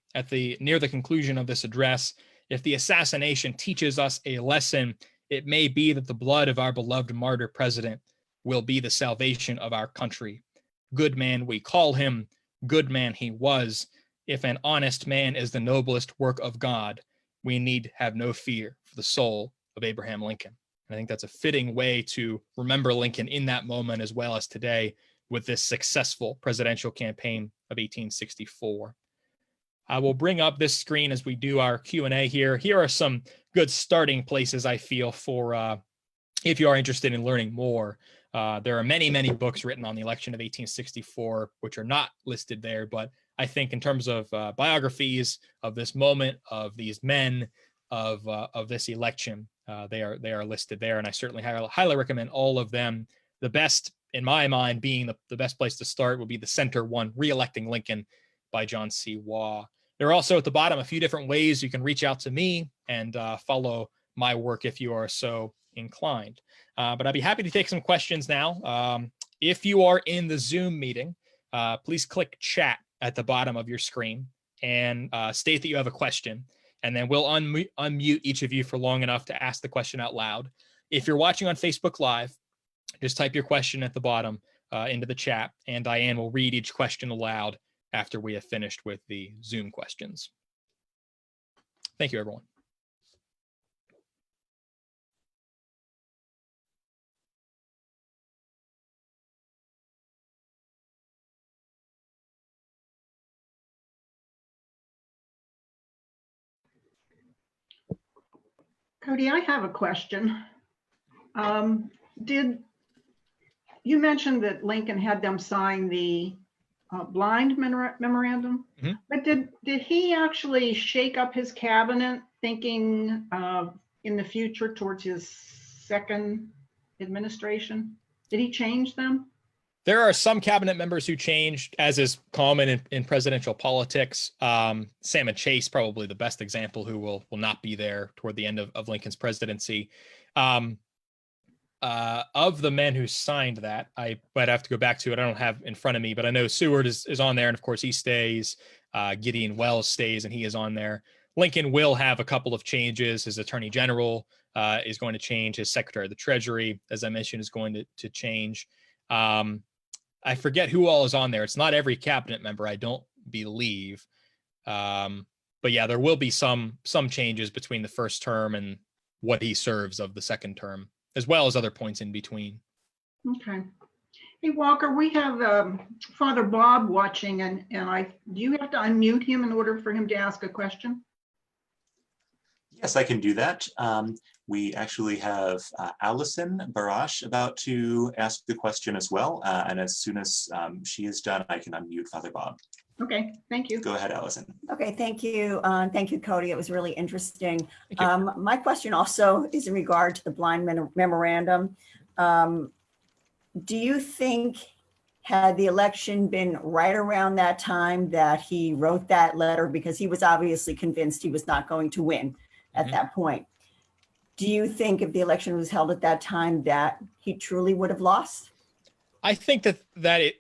near the conclusion of this address, if the assassination teaches us a lesson, it may be that the blood of our beloved martyr president will be the salvation of our country. Good man we call him, good man he was. If an honest man is the noblest work of God, we need have no fear for the soul of Abraham Lincoln. And I think that's a fitting way to remember Lincoln in that moment as well as today with this successful presidential campaign of 1864. I will bring up this screen as we do our Q&A here. Here are some good starting places, I feel, for if you are interested in learning more. There are many, many books written on the election of 1864, which are not listed there. But I think in terms of biographies of this moment, of these men, of this election, they are listed there. And I certainly highly recommend all of them. The best, in my mind, being the best place to start would be the center one, Re-electing Lincoln by John C. Waugh. There are also at the bottom a few different ways you can reach out to me and follow my work if you are so inclined. But I'd be happy to take some questions now. If you are in the Zoom meeting, please click chat at the bottom of your screen and state that you have a question. And then we'll unmute each of you for long enough to ask the question out loud. If you're watching on Facebook Live, just type your question at the bottom into the chat, and Diane will read each question aloud after we have finished with the Zoom questions. Thank you, everyone. Cody, I have a question. Did you mention that Lincoln had them sign the blind memorandum? Mm-hmm. But did he actually shake up his cabinet thinking in the future towards his second administration? Did he change them? There are some cabinet members who changed, as is common in presidential politics. Salmon Chase, probably the best example, who will not be there toward the end of Lincoln's presidency. Of the men who signed that, I might have to go back to it. I don't have in front of me, but I know Seward is on there, and of course he stays. Gideon Welles stays, and he is on there. Lincoln will have a couple of changes. His attorney general is going to change. His secretary of the Treasury, as I mentioned, is going to change. I forget who all is on there. It's not every cabinet member, I don't believe. But yeah, there will be some changes between the first term and what he serves of the second term, as well as other points in between. Okay. Hey, Walker, we have Father Bob watching, and do you have to unmute him in order for him to ask a question? Yes, I can do that. We actually have Allison Barash about to ask the question as well. And as soon as she is done, I can unmute Father Bob. Okay, thank you. Go ahead, Allison. Okay, thank you. Thank you, Cody. It was really interesting. Thank you. My question also is in regard to the blind memorandum. Do you think, had the election been right around that time that he wrote that letter, because he was obviously convinced he was not going to win at that point? Do you think if the election was held at that time that he truly would have lost? I think that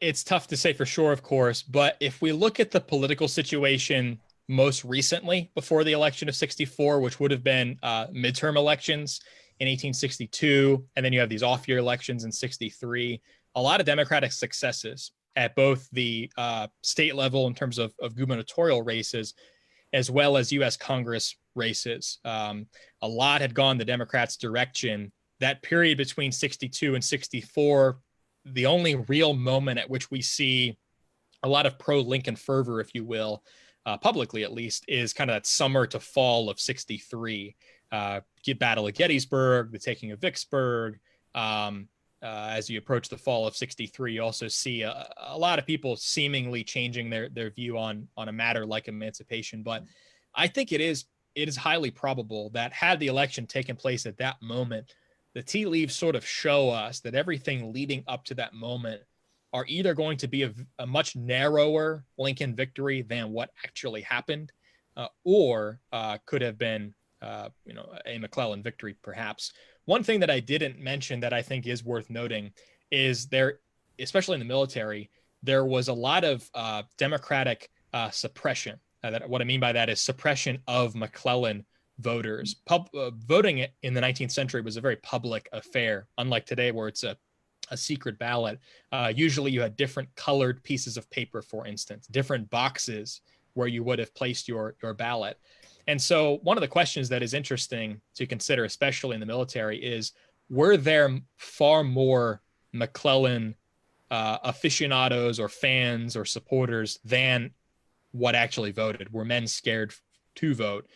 it's tough to say for sure, of course, but if we look at the political situation most recently before the election of 64, which would have been midterm elections in 1862, and then you have these off-year elections in 63, a lot of Democratic successes at both the state level in terms of gubernatorial races, as well as U.S. Congress races. A lot had gone the Democrats' direction. That period between 62 and 64, the only real moment at which we see a lot of pro-Lincoln fervor, if you will, publicly at least, is kind of that summer to fall of 63. Battle of Gettysburg, the taking of Vicksburg. As you approach the fall of 63, you also see a lot of people seemingly changing their view on a matter like emancipation. But I think it is highly probable that had the election taken place at that moment, the tea leaves sort of show us that everything leading up to that moment are either going to be a much narrower Lincoln victory than what actually happened, or could have been a McClellan victory, perhaps. One thing that I didn't mention that I think is worth noting is there, especially in the military, there was a lot of Democratic suppression. What I mean by that is suppression of McClellan voters. Voting in the 19th century was a very public affair, unlike today where it's a secret ballot. Usually you had different colored pieces of paper, for instance, different boxes where you would have placed your ballot. And so one of the questions that is interesting to consider, especially in the military, is were there far more McClellan aficionados or fans or supporters than what actually voted? Were men scared to vote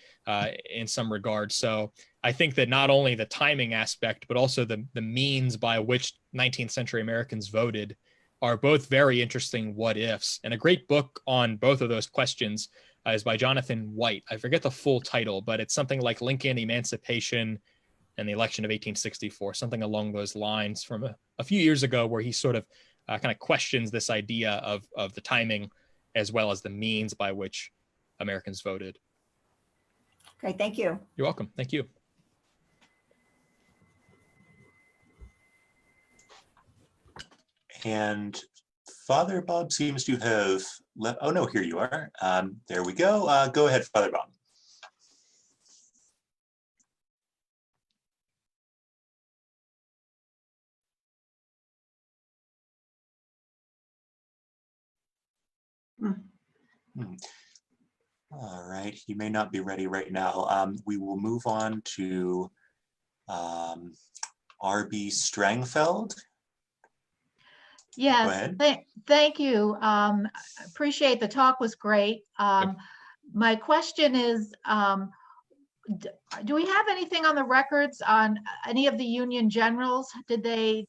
in some regard? So I think that not only the timing aspect, but also the means by which 19th century Americans voted are both very interesting what ifs. And a great book on both of those questions is by Jonathan White. I forget the full title, but it's something like Lincoln, Emancipation, and the Election of 1864, something along those lines from a few years ago, where he sort of kind of questions this idea of the timing as well as the means by which Americans voted. Okay, thank you. You're welcome. Thank you. And Father Bob seems to have left. Oh no, here you are. There we go. Go ahead, Father Bob. All right, he may not be ready right now. We will move on to R.B. Strangfeld. Yes, thank you. Appreciate the talk was great. My question is, do we have anything on the records on any of the Union generals? Did they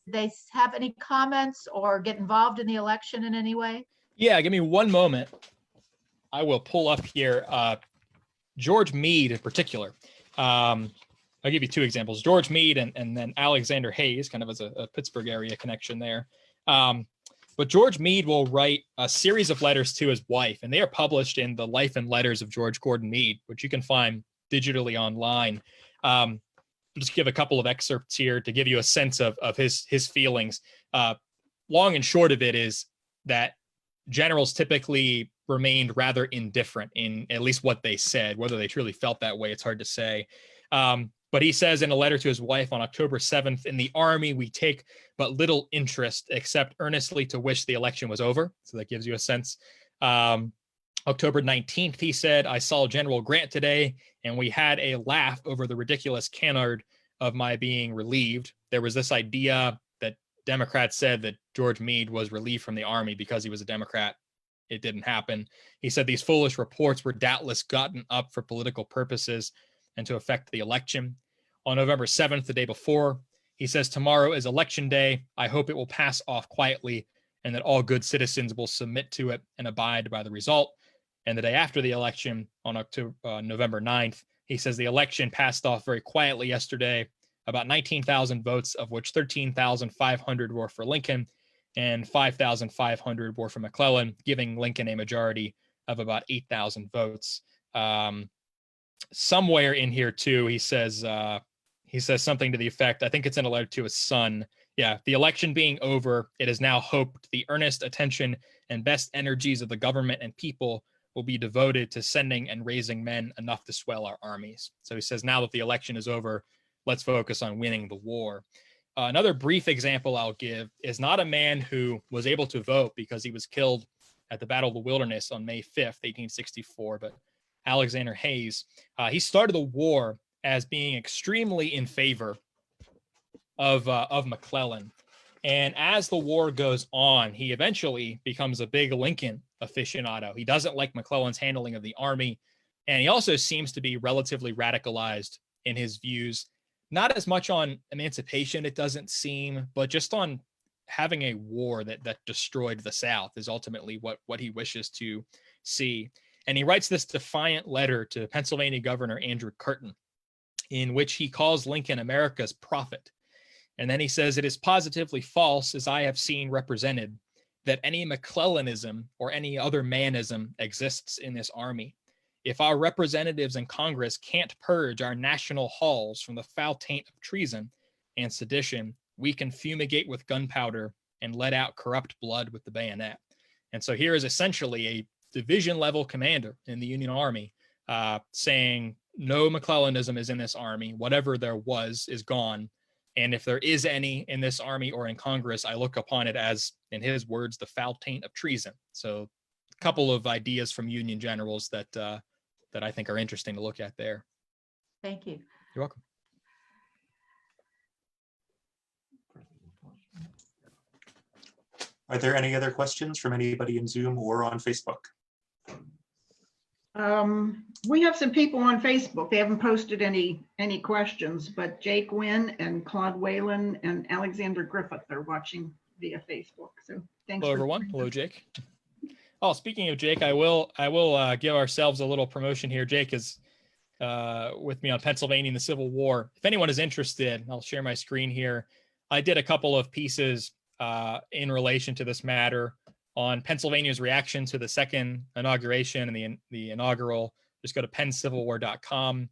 have any comments or get involved in the election in any way? Yeah, give me one moment. I will pull up here George Meade in particular. I'll give you two examples, George Meade and then Alexander Hayes, kind of as a Pittsburgh area connection there. But George Meade will write a series of letters to his wife, and they are published in the Life and Letters of George Gordon Meade, which you can find digitally online. I'll just give a couple of excerpts here to give you a sense of his feelings. Long and short of it is that generals typically remained indifferent in at least what they said. Whether they truly felt that way, it's hard to say. But he says in a letter to his wife on October 7th, "In the army, we take but little interest except earnestly to wish the election was over." So that gives you a sense of October 19th, he said, I saw General Grant today, and we had a laugh over the ridiculous canard of my being relieved. There was this idea that Democrats said that George Meade was relieved from the Army because he was a Democrat. It didn't happen. He said these foolish reports were doubtless gotten up for political purposes and to affect the election. On November 7th, the day before, he says, tomorrow is election day. I hope it will pass off quietly and that all good citizens will submit to it and abide by the result. And the day after the election, on November 9th, he says the election passed off very quietly yesterday, about 19,000 votes, of which 13,500 were for Lincoln and 5,500 were for McClellan, giving Lincoln a majority of about 8,000 votes. Somewhere in here too, he says something to the effect, I think it's in a letter to his son. Yeah, the election being over, it is now hoped the earnest attention and best energies of the government and people will be devoted to sending and raising men enough to swell our armies. So he says, now that the election is over, let's focus on winning the war. Another brief example I'll give is not a man who was able to vote because he was killed at the Battle of the Wilderness on May 5th, 1864, but Alexander Hayes. He started the war as being extremely in favor of McClellan. And as the war goes on, he eventually becomes a big Lincoln aficionado. He doesn't like McClellan's handling of the army. And he also seems to be relatively radicalized in his views, not as much on emancipation, it doesn't seem, but just on having a war that destroyed the South is ultimately what he wishes to see. And he writes this defiant letter to Pennsylvania Governor Andrew Curtin, in which he calls Lincoln America's prophet. And then he says, it is positively false, as I have seen represented, that any McClellanism or any other manism exists in this army. If our representatives in Congress can't purge our national halls from the foul taint of treason and sedition, we can fumigate with gunpowder and let out corrupt blood with the bayonet. And so here is essentially a division level commander in the Union Army saying, no McClellanism is in this army. Whatever there was is gone. And if there is any in this army or in Congress, I look upon it as, in his words, the foul taint of treason. So a couple of ideas from Union generals that I think are interesting to look at there. Thank you. You're welcome. Are there any other questions from anybody in Zoom or on Facebook? We have some people on Facebook. They haven't posted any questions, but Jake Wynn and Claude Whalen and Alexander Griffith are watching via Facebook. So thanks. Hello, everyone. Hello, Jake. Oh, speaking of Jake, I will give ourselves a little promotion here. Jake is with me on Pennsylvania in the Civil War. If anyone is interested, I'll share my screen here. I did a couple of pieces in relation to this matter on Pennsylvania's reaction to the second inauguration and the inaugural. Just go to penncivilwar.com.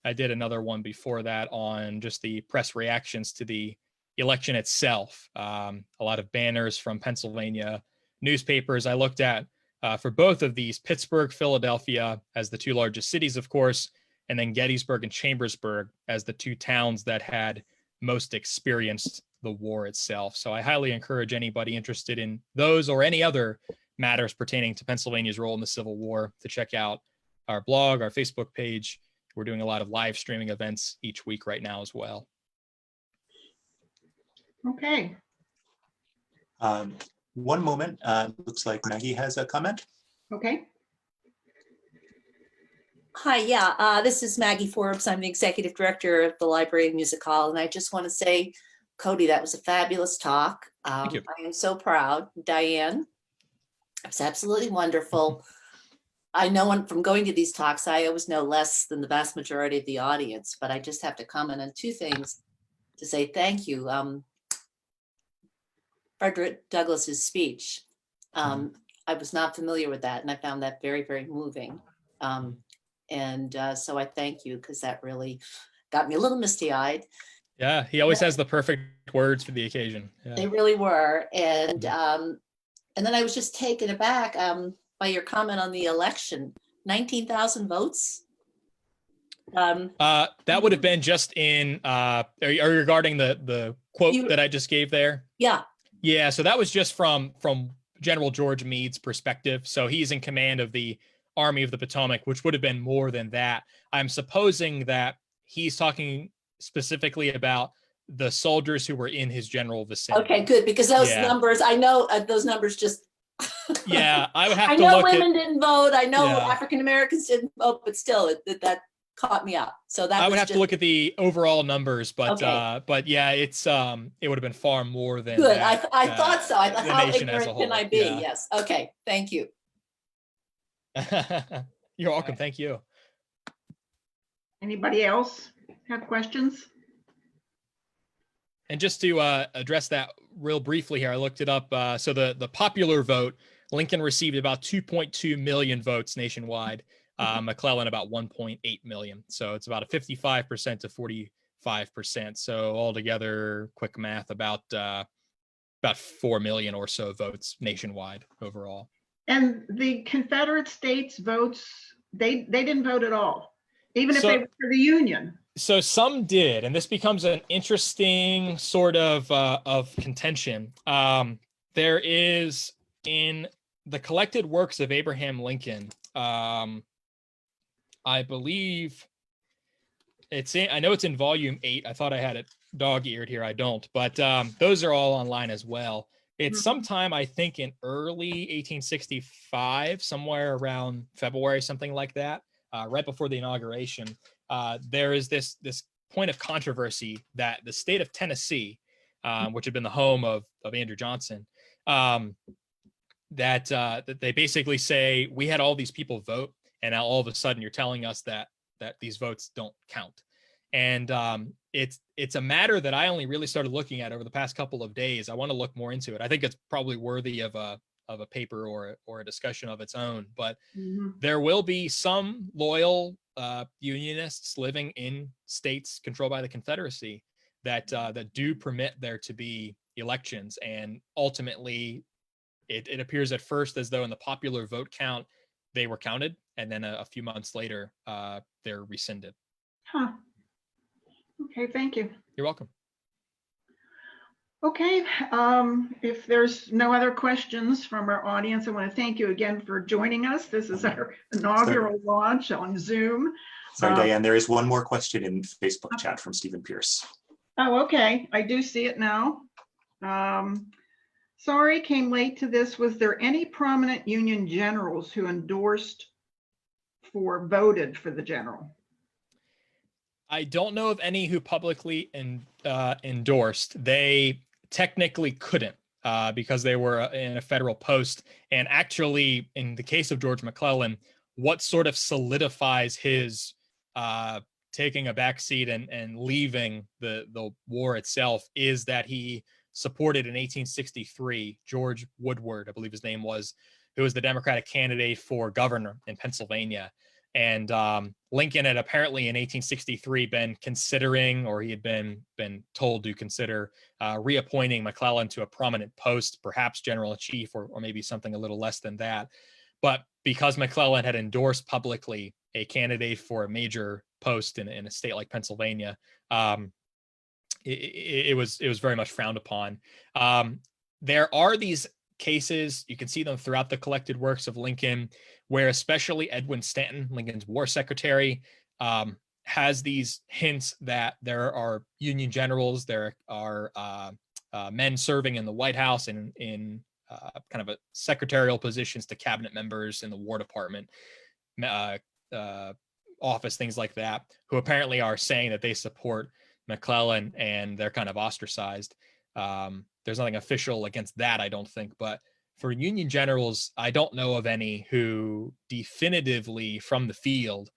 I did another one before that on just the press reactions to the election itself. A lot of banners from Pennsylvania newspapers I looked at for both of these, Pittsburgh, Philadelphia as the two largest cities, of course, and then Gettysburg and Chambersburg as the two towns that had most experienced the war itself. So I highly encourage anybody interested in those or any other matters pertaining to Pennsylvania's role in the Civil War to check out our blog, our Facebook page. We're doing a lot of live streaming events each week right now as well. Okay. One moment. Looks like Maggie has a comment. Okay. Hi, yeah, this is Maggie Forbes. I'm the executive director of the Library of Music Hall, and I just want to say, Cody, that was a fabulous talk. Thank you. I am so proud. Diane, it was absolutely wonderful. I know from going to these talks, I always know less than the vast majority of the audience, but I just have to comment on two things to say thank you. Frederick Douglass's speech. I was not familiar with that, and I found that very, very moving. So I thank you, because that really got me a little misty-eyed. Yeah, he always has the perfect words for the occasion. Yeah. They really were. And then I was just taken aback by your comment on the election. 19,000 votes? That would have been just in, are you regarding the quote that I just gave there? Yeah. Yeah, so that was just from General George Meade's perspective. So he's in command of the Army of the Potomac, which would have been more than that. I'm supposing that he's talking specifically about the soldiers who were in his general vicinity. Okay, good, because those Yeah. numbers, I know those numbers just. Yeah, I would have I to know look women at. didn't vote. I know Yeah. African Americans didn't vote, but still, that caught me up. So that I would was have to just look at the overall numbers, but Okay. but yeah, it would have been far more than good. that. I thought so. I thought, the how nation as a ignorant can whole. I be? Yeah. Yes. Okay. Thank you. You're welcome. Thank you. Anybody else have questions? And just to address that real briefly here, I looked it up. So the popular vote, Lincoln received about 2.2 million votes nationwide. McClellan about 1.8 million. So it's about a 55% to 45%. So altogether, quick math, about 4 million or so votes nationwide overall. And the Confederate States votes, they didn't vote at all, even if they were for the Union. So some did, and this becomes an interesting sort of contention. There is in the collected works of Abraham Lincoln, I believe I know it's in volume 8. I thought I had it dog-eared here. I don't, but those are all online as well. It's sometime, I think, in early 1865, somewhere around February, something like that, right before the inauguration. There is this point of controversy that the state of Tennessee, which had been the home of Andrew Johnson, that they basically say, we had all these people vote, and now all of a sudden you're telling us that these votes don't count. And it's a matter that I only really started looking at over the past couple of days. I want to look more into it. I think it's probably worthy of a paper or a discussion of its own. But there will be some loyal Unionists living in states controlled by the Confederacy that do permit there to be elections. And ultimately, it appears at first as though in the popular vote count, they were counted. And then a few months later, they're rescinded. Huh. Okay, thank you. You're welcome. Okay, if there's no other questions from our audience, I want to thank you again for joining us. This is our inaugural launch on Zoom. Sorry, Diane, there is one more question in Facebook chat from Stephen Pierce. Oh, okay, I do see it now. Sorry, came late to this. Was there any prominent Union generals who voted for the general? I don't know of any who publicly endorsed. They technically couldn't because they were in a federal post. And actually, in the case of George McClellan, what sort of solidifies his taking a backseat and leaving the war itself is that he supported in 1863 George Woodward, I believe his name was, who was the Democratic candidate for governor in Pennsylvania. And Lincoln had apparently in 1863 been considering, or he had been told to consider reappointing McClellan to a prominent post, perhaps general in chief, or maybe something a little less than that. But because McClellan had endorsed publicly a candidate for a major post in a state like Pennsylvania, it was very much frowned upon. There are these cases, you can see them throughout the collected works of Lincoln, where especially Edwin Stanton, Lincoln's war secretary, has these hints that there are Union generals, there are men serving in the White House and in kind of a secretarial positions to cabinet members in the War Department office, things like that, who apparently are saying that they support McClellan, and they're kind of ostracized. There's nothing official against that, I don't think, but for Union generals, I don't know of any who definitively from the field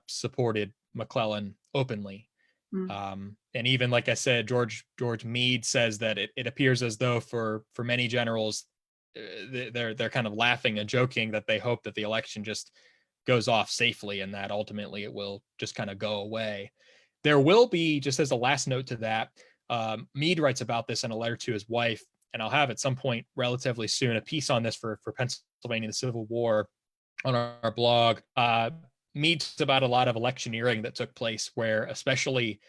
supported McClellan openly. And even, like I said, George Meade says that it appears as though for many generals, they're kind of laughing and joking that they hope that the election just goes off safely and that ultimately it will just kind of go away. There will be, just as a last note to that, Meade writes about this in a letter to his wife, and I'll have at some point relatively soon a piece on this for Pennsylvania, the Civil War, on our blog. Meade talks about a lot of electioneering that took place where especially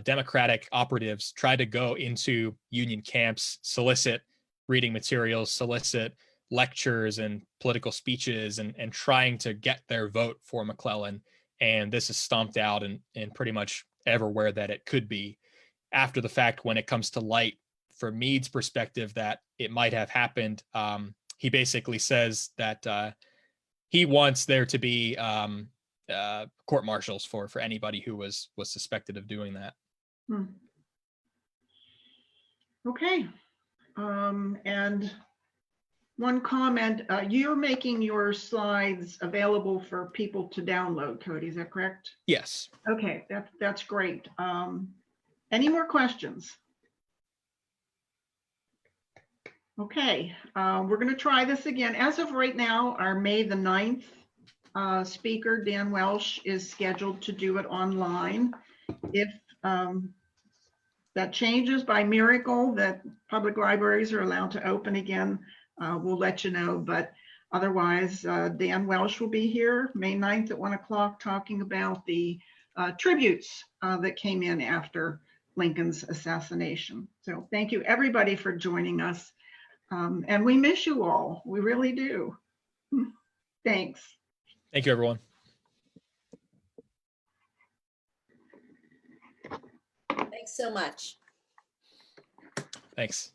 Democratic operatives tried to go into Union camps, solicit reading materials, solicit lectures and political speeches and trying to get their vote for McClellan. And this is stomped out in pretty much everywhere that it could be. After the fact, when it comes to light, from Meade's perspective, that it might have happened, he basically says that he wants there to be court martials for anybody who was suspected of doing that. Okay. And one comment, you're making your slides available for people to download, Cody, is that correct? Yes. Okay, that's great. Any more questions? Okay, we're going to try this again. As of right now, our May the 9th speaker, Dan Welsh, is scheduled to do it online. If that changes by miracle, that public libraries are allowed to open again, we'll let you know. But otherwise, Dan Welsh will be here May 9th at 1 o'clock talking about the tributes that came in after Lincoln's assassination. So thank you everybody for joining us. And we miss you all. We really do. Thanks. Thank you, everyone. Thanks so much. Thanks.